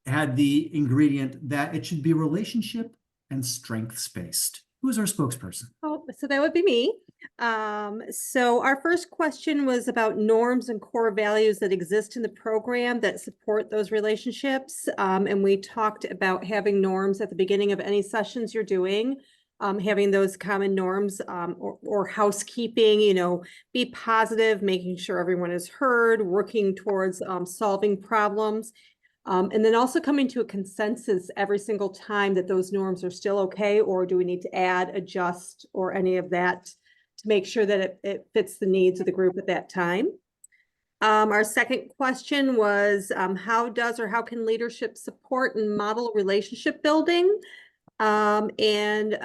the ingredient that it should be relationship and strengths-based. Who's our spokesperson? Oh, so that would be me. So our first question was about norms and core values that exist in the program that support those relationships. And we talked about having norms at the beginning of any sessions you're doing, having those common norms, or housekeeping, be positive, making sure everyone is heard, working towards solving problems. And then also coming to a consensus every single time that those norms are still okay, or do we need to add, adjust, or any of that to make sure that it fits the needs of the group at that time. Our second question was, how can leadership support and model relationship building? And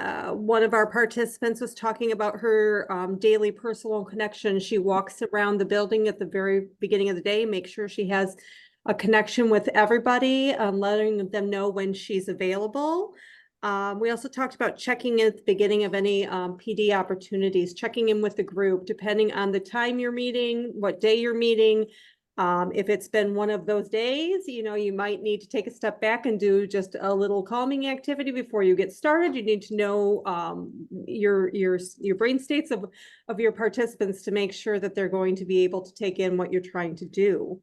one of our participants was talking about her daily personal connection. She walks around the building at the very beginning of the day, make sure she has a connection with everybody, letting them know when she's available. We also talked about checking in at the beginning of any PD opportunities, checking in with the group, depending on the time you're meeting, what day you're meeting. If it's been one of those days, you might need to take a step back and do just a little calming activity before you get started. You need to know your brain states of your participants to make sure that they're going to be able to take in what you're trying to do.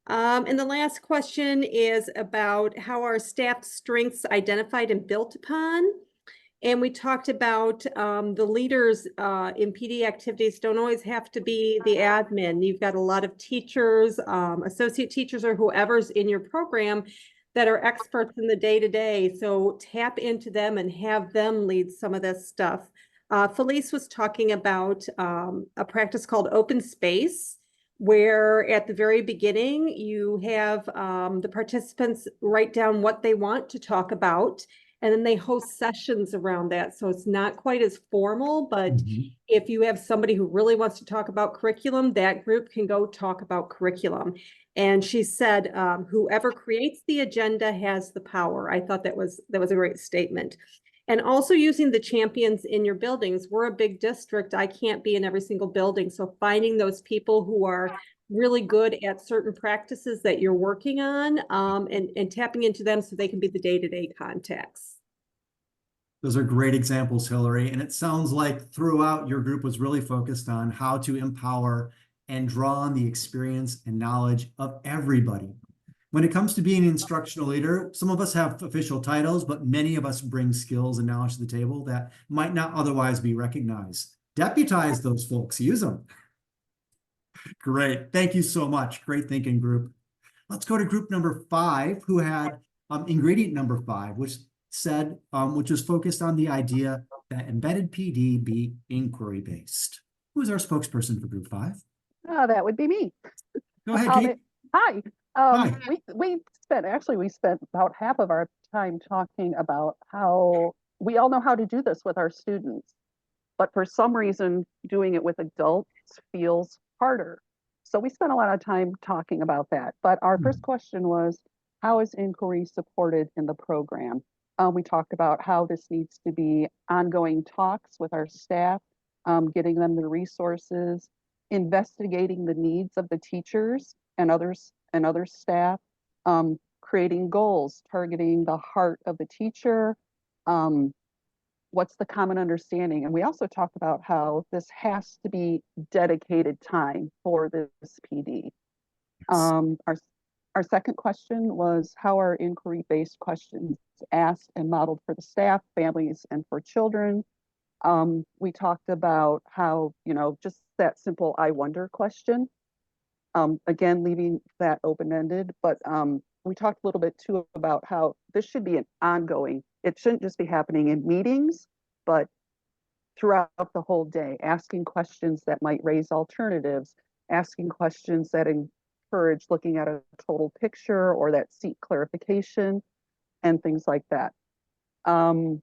And the last question is about how are staff strengths identified and built upon. And we talked about the leaders in PD activities don't always have to be the admin. You've got a lot of teachers, associate teachers, or whoever's in your program that are experts in the day-to-day. So tap into them and have them lead some of this stuff. Felice was talking about a practice called open space, where at the very beginning, you have the participants write down what they want to talk about, and then they host sessions around that. So it's not quite as formal, but if you have somebody who really wants to talk about curriculum, that group can go talk about curriculum. And she said, whoever creates the agenda has the power. I thought that was a great statement. And also using the champions in your buildings. We're a big district. I can't be in every single building. So finding those people who are really good at certain practices that you're working on, and tapping into them so they can be the day-to-day contacts. Those are great examples, Hillary. And it sounds like throughout your group was really focused on how to empower and draw on the experience and knowledge of everybody. When it comes to being an instructional leader, some of us have official titles, but many of us bring skills and knowledge to the table that might not otherwise be recognized. Deputize those folks, use them. Great, thank you so much. Great thinking, group. Let's go to group number 5, who had ingredient number 5, which said, which was focused on the idea that embedded PD be inquiry-based. Who's our spokesperson for group 5? That would be me. Go ahead, Kate. Hi. Hi. We spent about half of our time talking about how we all know how to do this with our students, but for some reason, doing it with adults feels harder. So we spent a lot of time talking about that. But our first question was, how is inquiry supported in the program? We talked about how this needs to be ongoing talks with our staff, getting them the resources, investigating the needs of the teachers and other staff, creating goals, targeting the heart of the teacher, what's the common understanding. And we also talked about how this has to be dedicated time for this PD. Yes. Our second question was, how are inquiry-based questions asked and modeled for the staff, families, and for children? We talked about how, just that simple I wonder question, again, leaving that open-ended, but we talked a little bit too about how this should be an ongoing, it shouldn't just be happening in meetings, but throughout the whole day, asking questions that might raise alternatives, asking questions that encourage looking at a total picture or that seek clarification and things like that. And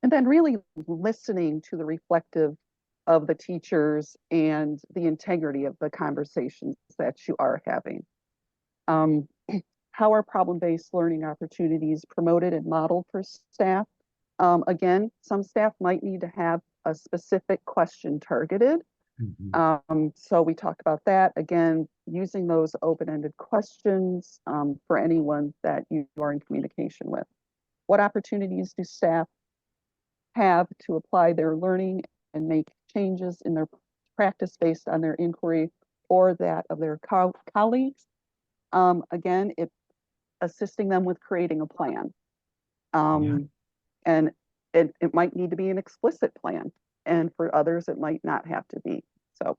then really listening to the reflective of the teachers and the integrity of the conversations that you are having. How are problem-based learning opportunities promoted and modeled for staff? Again, some staff might need to have a specific question targeted. So we talked about that. Again, using those open-ended questions for anyone that you are in communication with. What opportunities do staff have to apply their learning and make changes in their practice based on their inquiry or that of their colleagues? Again, assisting them with creating a plan. And it might need to be an explicit plan, and for others, it might not have to be. So,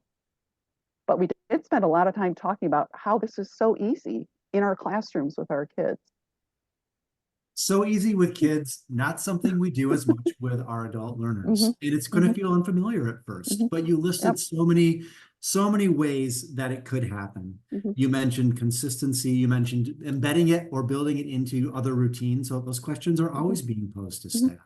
but we did spend a lot of time talking about how this is so easy in our classrooms with our kids. So easy with kids, not something we do as much with our adult learners. And it's going to feel unfamiliar at first, but you listed so many ways that it could happen. You mentioned consistency, you mentioned embedding it or building it into other routines. So those questions are always being posed to staff.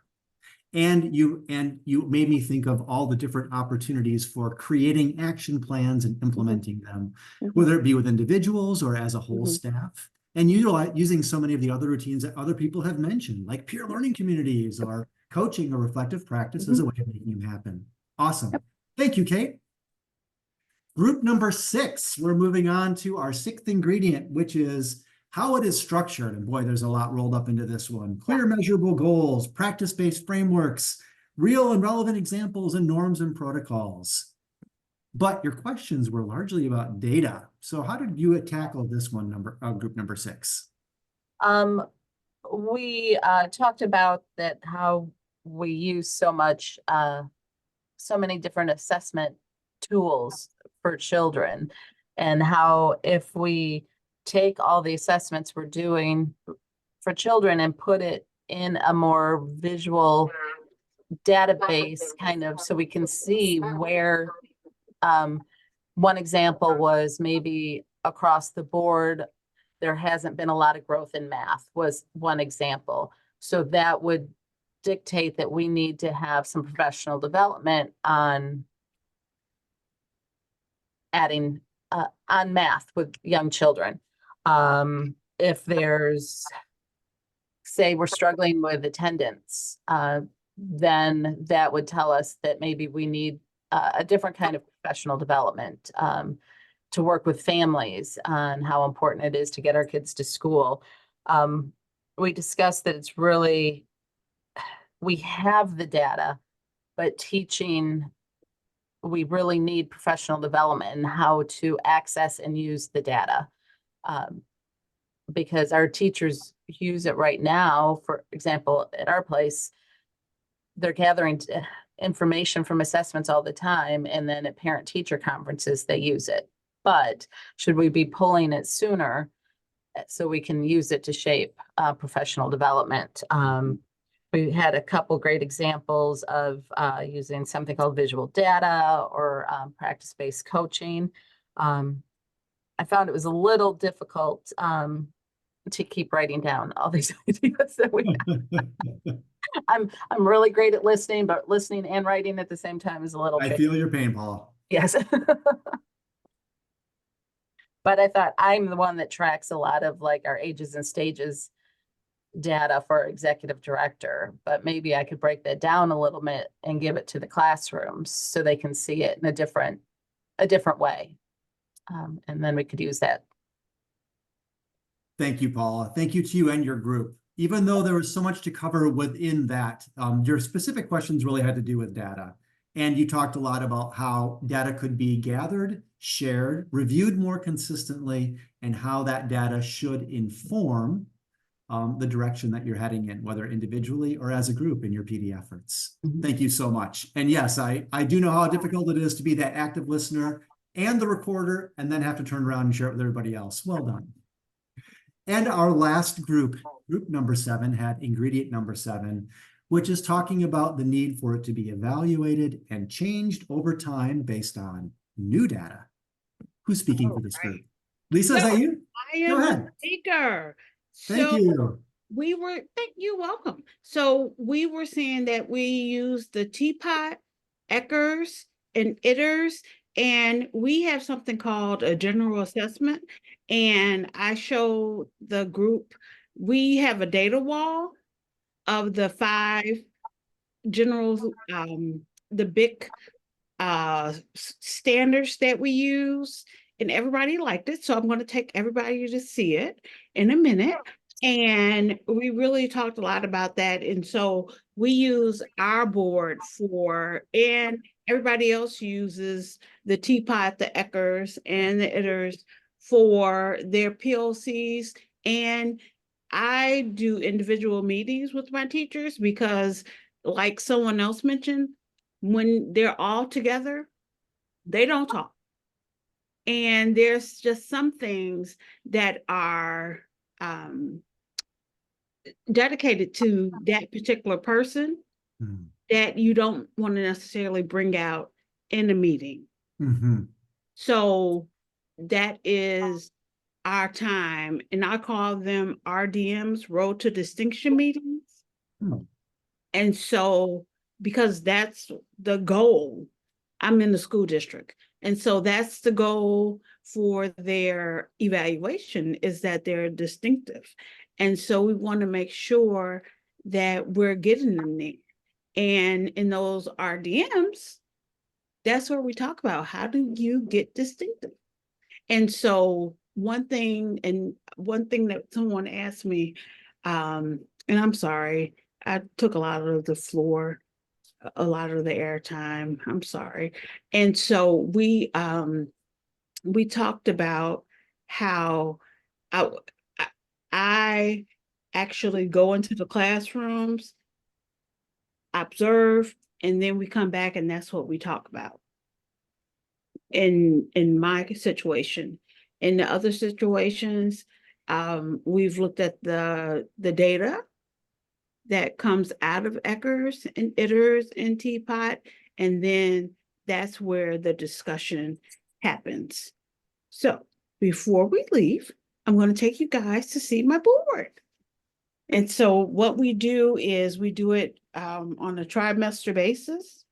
And you made me think of all the different opportunities for creating action plans and implementing them, whether it be with individuals or as a whole staff. And using so many of the other routines that other people have mentioned, like peer learning communities or coaching or reflective practice as a way of making them happen. Awesome. Thank you, Kate. Group number 6, we're moving on to our 6th ingredient, which is how it is structured. And boy, there's a lot rolled up into this one. Clear, measurable goals, practice-based frameworks, real and relevant examples, and norms and protocols. But your questions were largely about data. So how did you tackle this one, group number 6? We talked about that how we use so many different assessment tools for children, and how if we take all the assessments we're doing for children and put it in a more visual database kind of, so we can see where one example was maybe across the board, there hasn't been a lot of growth in math was one example. So that would dictate that we need to have some professional development on adding on math with young children. If there's, say we're struggling with attendance, then that would tell us that maybe we need a different kind of professional development to work with families on how important it is to get our kids to school. We discussed that it's really, we have the data, but teaching we really need professional development and how to access and use the data. Because our teachers use it right now. For example, at our place, they're gathering information from assessments all the time, and then at parent-teacher conferences, they use it. But should we be pulling it sooner so we can use it to shape professional development? We had a couple great examples of using something called visual data or practice-based coaching. I found it was a little difficult to keep writing down all these ideas that we have. I'm really great at listening, but listening and writing at the same time is a little I tricky. feel your pain, Paula. Yes. But I thought I'm the one that tracks a lot of like our ages and stages data for executive director, but maybe I could break that down a little bit and give it to the classrooms so they can see it in a different way. And then we could use that. Thank you, Paula. Thank you to you and your group. Even though there was so much to cover within that, your specific questions really had to do with data. And you talked a lot about how data could be gathered, shared, reviewed more consistently, and how that data should inform the direction that you're heading in, whether individually or as a group in your PD efforts. Mhm. Thank you so much. And yes, I do know how difficult it is to be that active listener and the recorder and then have to turn around and share it with everybody else. Well done. And our last group number 7, had ingredient number 7, which is talking about the need for it to be evaluated and changed over time based on new data. Who's speaking for this group? Lisa, is that you? I Go am ahead. the speaker. Thank So you. you're welcome. So we were saying that we use the teapot, Eckers, and Itters, and we have something called a general assessment. And I showed the group, we have a data wall of the 5 general, the big standards that we use, and everybody liked it. So I'm going to take everybody to see it in a minute. And we really talked a lot about that. And so we use our board and everybody else uses the teapot, the Eckers, and the Itters for their PLCs. And I do individual meetings with my teachers because, like someone else mentioned, when they're all together, they don't talk. And there's just some things that are dedicated to that particular person that you don't want to necessarily bring out in a meeting. So that is our time, and I call them RDMs, Road to Distinction meetings. And so, because that's the goal, I'm in the school district. And so that's the goal for their evaluation, is that they're distinctive. And so we want to make sure that we're getting them there. And in those RDMs, that's where we talk about how do you get distinctive. And so one thing that someone asked me, and I'm sorry, I took a lot of the floor, a lot of the airtime. I'm sorry. And so we talked about how I actually go into the classrooms, observe, and then we come back and that's what we talk about. In my situation. In the other situations, we've looked at the data that comes out of Eckers and Itters and Teapot, and then that's where the discussion happens. So before we leave, I'm going to take you guys to see my board. And so what we do is we do it on a trimester basis,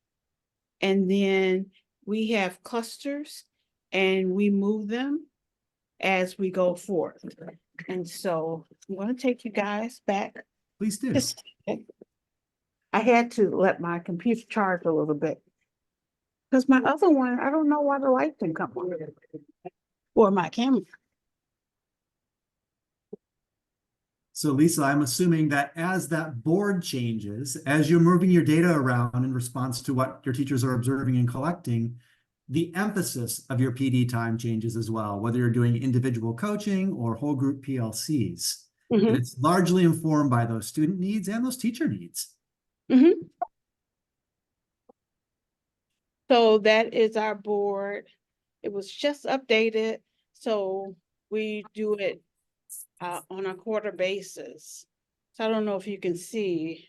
and then we have clusters and we move them as we go forth. And so I'm going to take you guys back. Please do. I had to let my computer charge a little bit because my other one, I don't know why the light didn't come on, or my camera. So Lisa, I'm assuming that as that board changes, as you're moving your data around in response to what your teachers are observing and collecting, the emphasis of your PD time changes as well, whether you're doing individual coaching or whole group PLCs. And it's largely informed by those student needs and those teacher needs. So that is our board. It was just updated. So we do it on a quarter basis. So I don't know if you can see.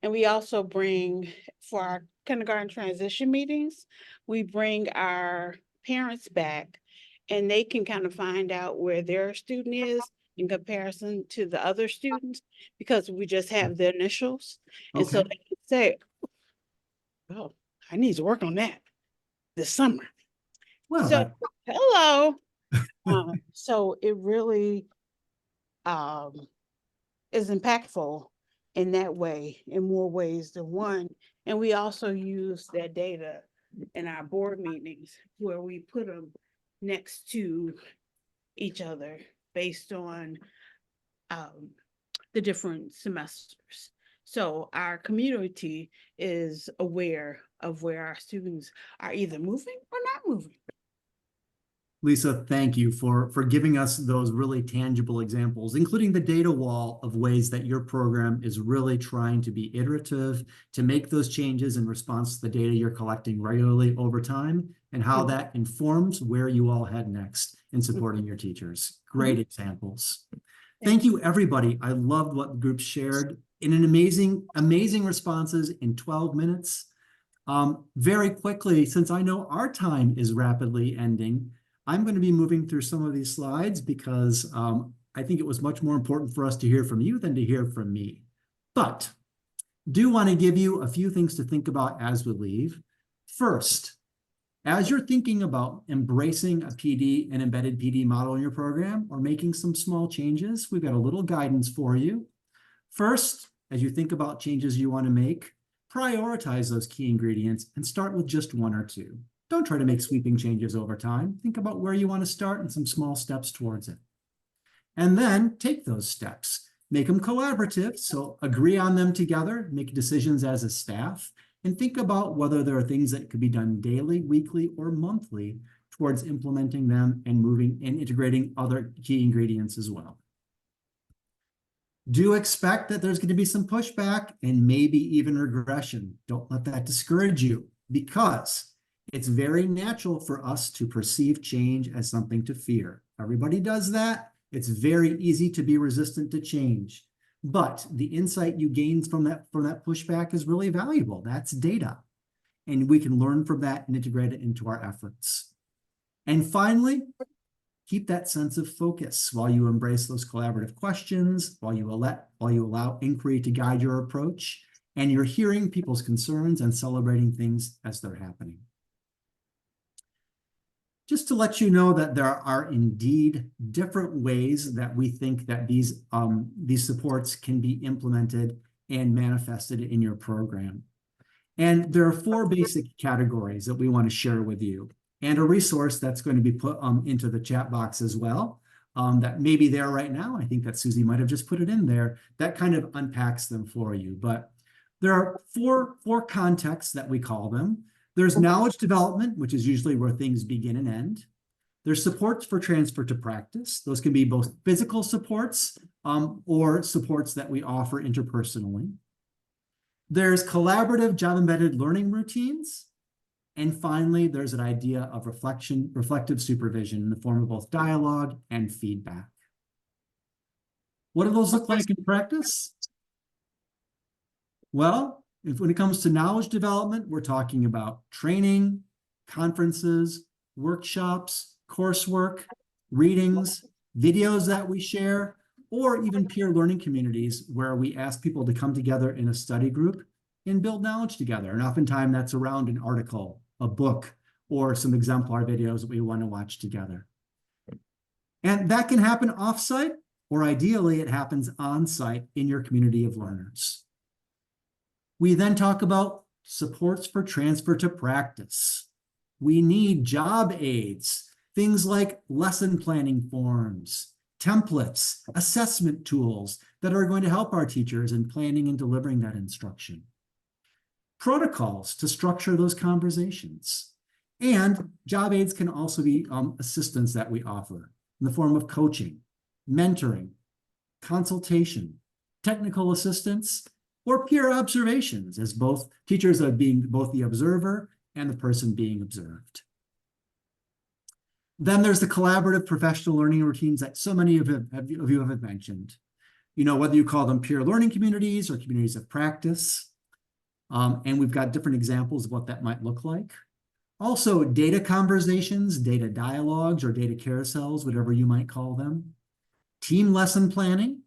And we also bring, for our kindergarten transition meetings, we bring our parents back and they can kind of find out where their student is in comparison to the other students, because we just have the initials. And so they can say, oh, I need to work on that this summer. Well, So, hello. So it really is impactful in that way, in more ways than one. And we also use that data in our board meetings where we put them next to each other based on the different semesters. So our community is aware of where our students are either moving or not moving. Lisa, thank you for giving us those really tangible examples, including the data wall of ways that your program is really trying to be iterative, to make those changes in response to the data you're collecting regularly over time, and how that informs where you all head next in supporting your teachers. Great examples. Thank you, everybody. I loved what the group shared in an amazing responses in 12 minutes. Very quickly, since I know our time is rapidly ending, I'm going to be moving through some of these slides because I think it was much more important for us to hear from you than to hear from me. But do want to give you a few things to think about as we leave. First, as you're thinking about embracing a PD, an embedded PD model in your program, or making some small changes, we've got a little guidance for you. First, as you think about changes you want to make, prioritize those key ingredients and start with just one or two. Don't try to make sweeping changes over time. Think about where you want to start and some small steps towards it. And then take those steps. Make them collaborative, so agree on them together, make decisions as a staff, and think about whether there are things that could be done daily, weekly, or monthly towards implementing them and moving and integrating other key ingredients as well. Do expect that there's going to be some pushback and maybe even regression. Don't let that discourage you, because it's very natural for us to perceive change as something to fear. Everybody does that. It's very easy to be resistant to change. But the insight you gain from that pushback is really valuable. That's data. And we can learn from that and integrate it into our efforts. And finally, keep that sense of focus while you embrace those collaborative questions, while you allow inquiry to guide your approach, and you're hearing people's concerns and celebrating things as they're happening. Just to let you know that there are indeed different ways that we think that these supports can be implemented and manifested in your program. And there are 4 basic categories that we want to share with you, and a resource that's going to be put into the chat box as well, that may be there right now. I think that Susie might have just put it in there. That kind of unpacks them for you. But there are four contexts that we call them. There's knowledge development, which is usually where things begin and end. There's supports for transfer to practice. Those can be both physical supports or supports that we offer interpersonally. There's collaborative job-embedded learning routines. And finally, there's an idea of reflective supervision in the form of both dialogue and feedback. What do those look like in practice? Well, when it comes to knowledge development, we're talking about training, conferences, workshops, coursework, readings, videos that we share, or even peer learning communities where we ask people to come together in a study group and build knowledge together. And oftentimes that's around an article, a book, or some exemplar videos that we want to watch together. And that can happen offsite, or ideally it happens on-site in your community of learners. We then talk about supports for transfer to practice. We need job aids, things like lesson planning forms, templates, assessment tools that are going to help our teachers in planning and delivering that instruction, protocols to structure those conversations. And job aids can also be assistance that we offer in the form of coaching, mentoring, consultation, technical assistance, or peer observations, as both teachers are being both the observer and the person being observed. Then there's the collaborative professional learning routines that so many of you have mentioned. You know, whether you call them peer learning communities or communities of practice. And we've got different examples of what that might look like. Also, data conversations, data dialogues, or data carousels, whatever you might call them. Team lesson planning,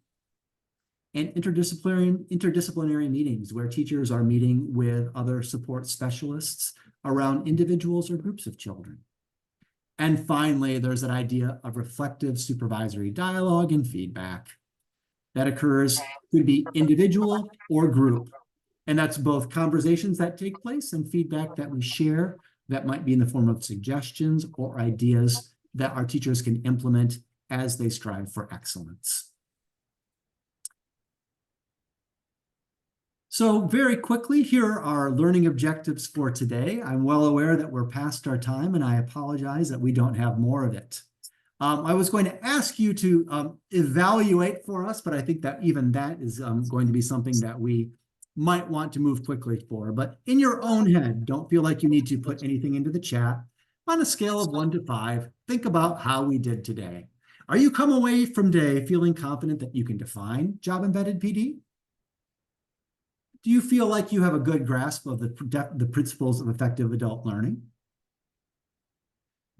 and interdisciplinary meetings where teachers are meeting with other support specialists around individuals or groups of children. And finally, there's that idea of reflective supervisory dialogue and feedback that occurs, could be individual or group. And that's both conversations that take place and feedback that we share that might be in the form of suggestions or ideas that our teachers can implement as they strive for excellence. So very quickly, here are our learning objectives for today. I'm well aware that we're past our time, and I apologize that we don't have more of it. I was going to ask you to evaluate for us, but I think that even that is going to be something that we might want to move quickly for. But in your own head, don't feel like you need to put anything into the chat. On a scale of 1 to 5, think about how we did today. Are you come away from today feeling confident that you can define job-embedded PD? Do you feel like you have a good grasp of the principles of effective adult learning?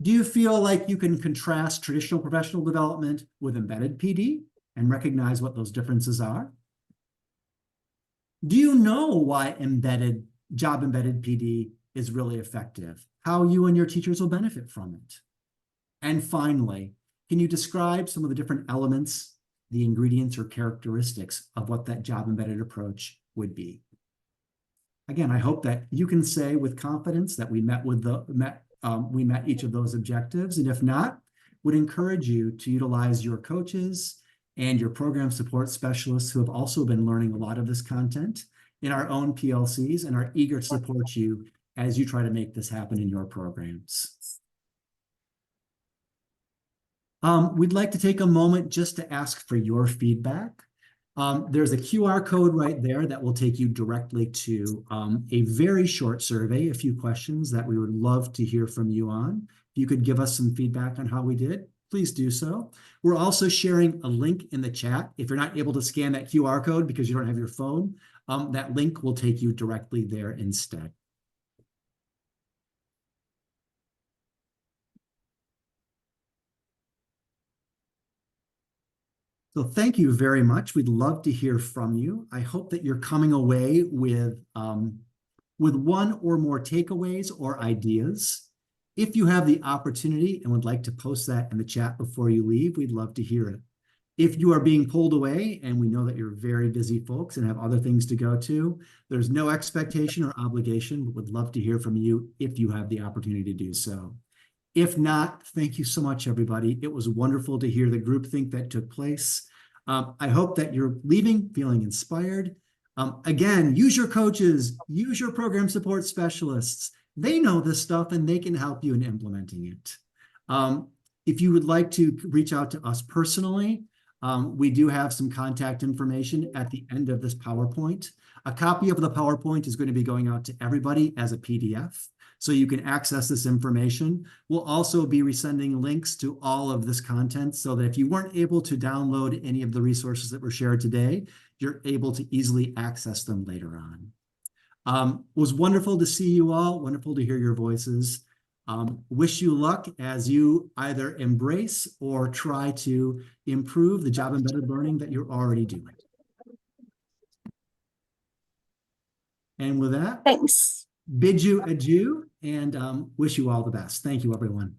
Do you feel like you can contrast traditional professional development with embedded PD and recognize what those differences are? Do you know why job-embedded PD is really effective? How you and your teachers will benefit from it? And finally, can you describe some of the different elements, the ingredients or characteristics of what that job-embedded approach would be? Again, I hope that you can say with confidence that we met each of those objectives, and if not, would encourage you to utilize your coaches and your program support specialists who have also been learning a lot of this content in our own PLCs and are eager to support you as you try to make this happen in your programs. We'd like to take a moment just to ask for your feedback. There's a QR code right there that will take you directly to a very short survey, a few questions that we would love to hear from you on. If you could give us some feedback on how we did, please do so. We're also sharing a link in the chat. If you're not able to scan that QR code because you don't have your phone, that link will take you directly there instead. So thank you very much. We'd love to hear from you. I hope that you're coming away with one or more takeaways or ideas. If you have the opportunity and would like to post that in the chat before you leave, we'd love to hear it. If you are being pulled away, and we know that you're very busy folks and have other things to go to, there's no expectation or obligation, but would love to hear from you if you have the opportunity to do so. If not, thank you so much, everybody. It was wonderful to hear the groupthink that took place. I hope that you're leaving feeling inspired. Again, use your coaches, use your program support specialists. They know this stuff and they can help you in implementing it. If you would like to reach out to us personally, we do have some contact information at the end of this PowerPoint. A copy of the PowerPoint is going to be going out to everybody as a PDF, so you can access this information. We'll also be resending links to all of this content so that if you weren't able to download any of the resources that were shared today, you're able to easily access them later on. It was wonderful to see you all, wonderful to hear your voices. Wish you luck as you either embrace or try to improve the job-embedded learning that you're already doing. And with that, Thanks. Bid you adieu and wish you all the best. Thank you, everyone.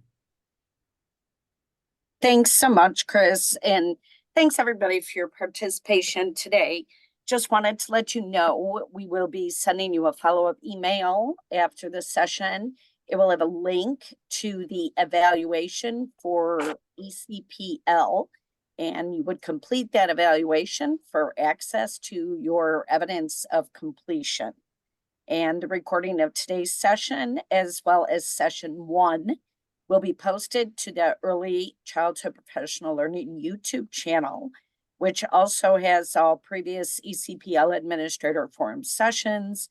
Thanks so much, Chris. And thanks everybody for your participation today. Just wanted to let you know we will be sending you a follow-up email after the session. It will have a link to the evaluation for ECPL. And you would complete that evaluation for access to your evidence of completion. And the recording of today's session, as well as session 1, will be posted to the Early Childhood Professional Learning YouTube channel, which also has all previous ECPL Administrator Forum sessions.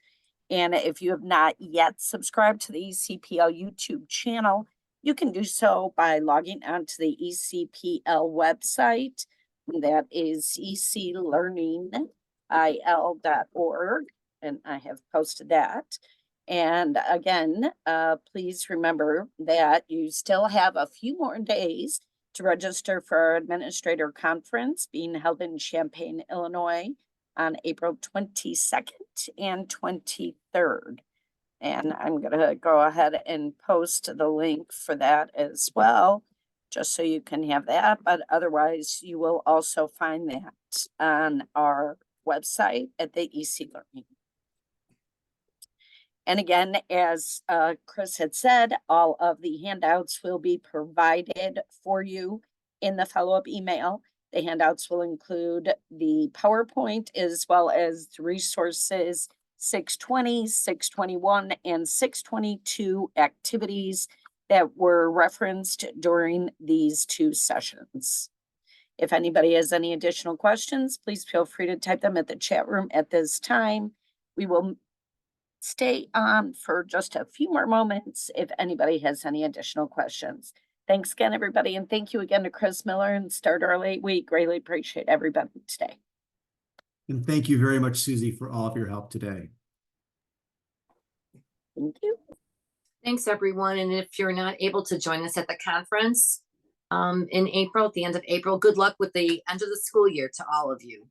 And if you have not yet subscribed to the ECPL YouTube channel, you can do so by logging onto the ECPL website. That is eclearningil.org, and I have posted that. And again, please remember that you still have a few more days to register for our administrator conference being held in Champaign, Illinois on April 22nd and 23rd. And I'm going to go ahead and post the link for that as well, just so you can have that. But otherwise, you will also find that on our website at the EC Learning. And again, as Chris had said, all of the handouts will be provided for you in the follow-up email. The handouts will include the PowerPoint as well as the resources 620, 621, and 622 activities that were referenced during these 2 sessions. If anybody has any additional questions, please feel free to type them at the chat room at this time. We will stay on for just a few more moments if anybody has any additional questions. Thanks again, everybody. And thank you again to Chris Miller and Start Early. We greatly appreciate everybody today. And thank you very much, Susie, for all of your help today. Thank you. Thanks, everyone. And if you're not able to join us at the conference in April, at the end of April, good luck with the end of the school year to all of you.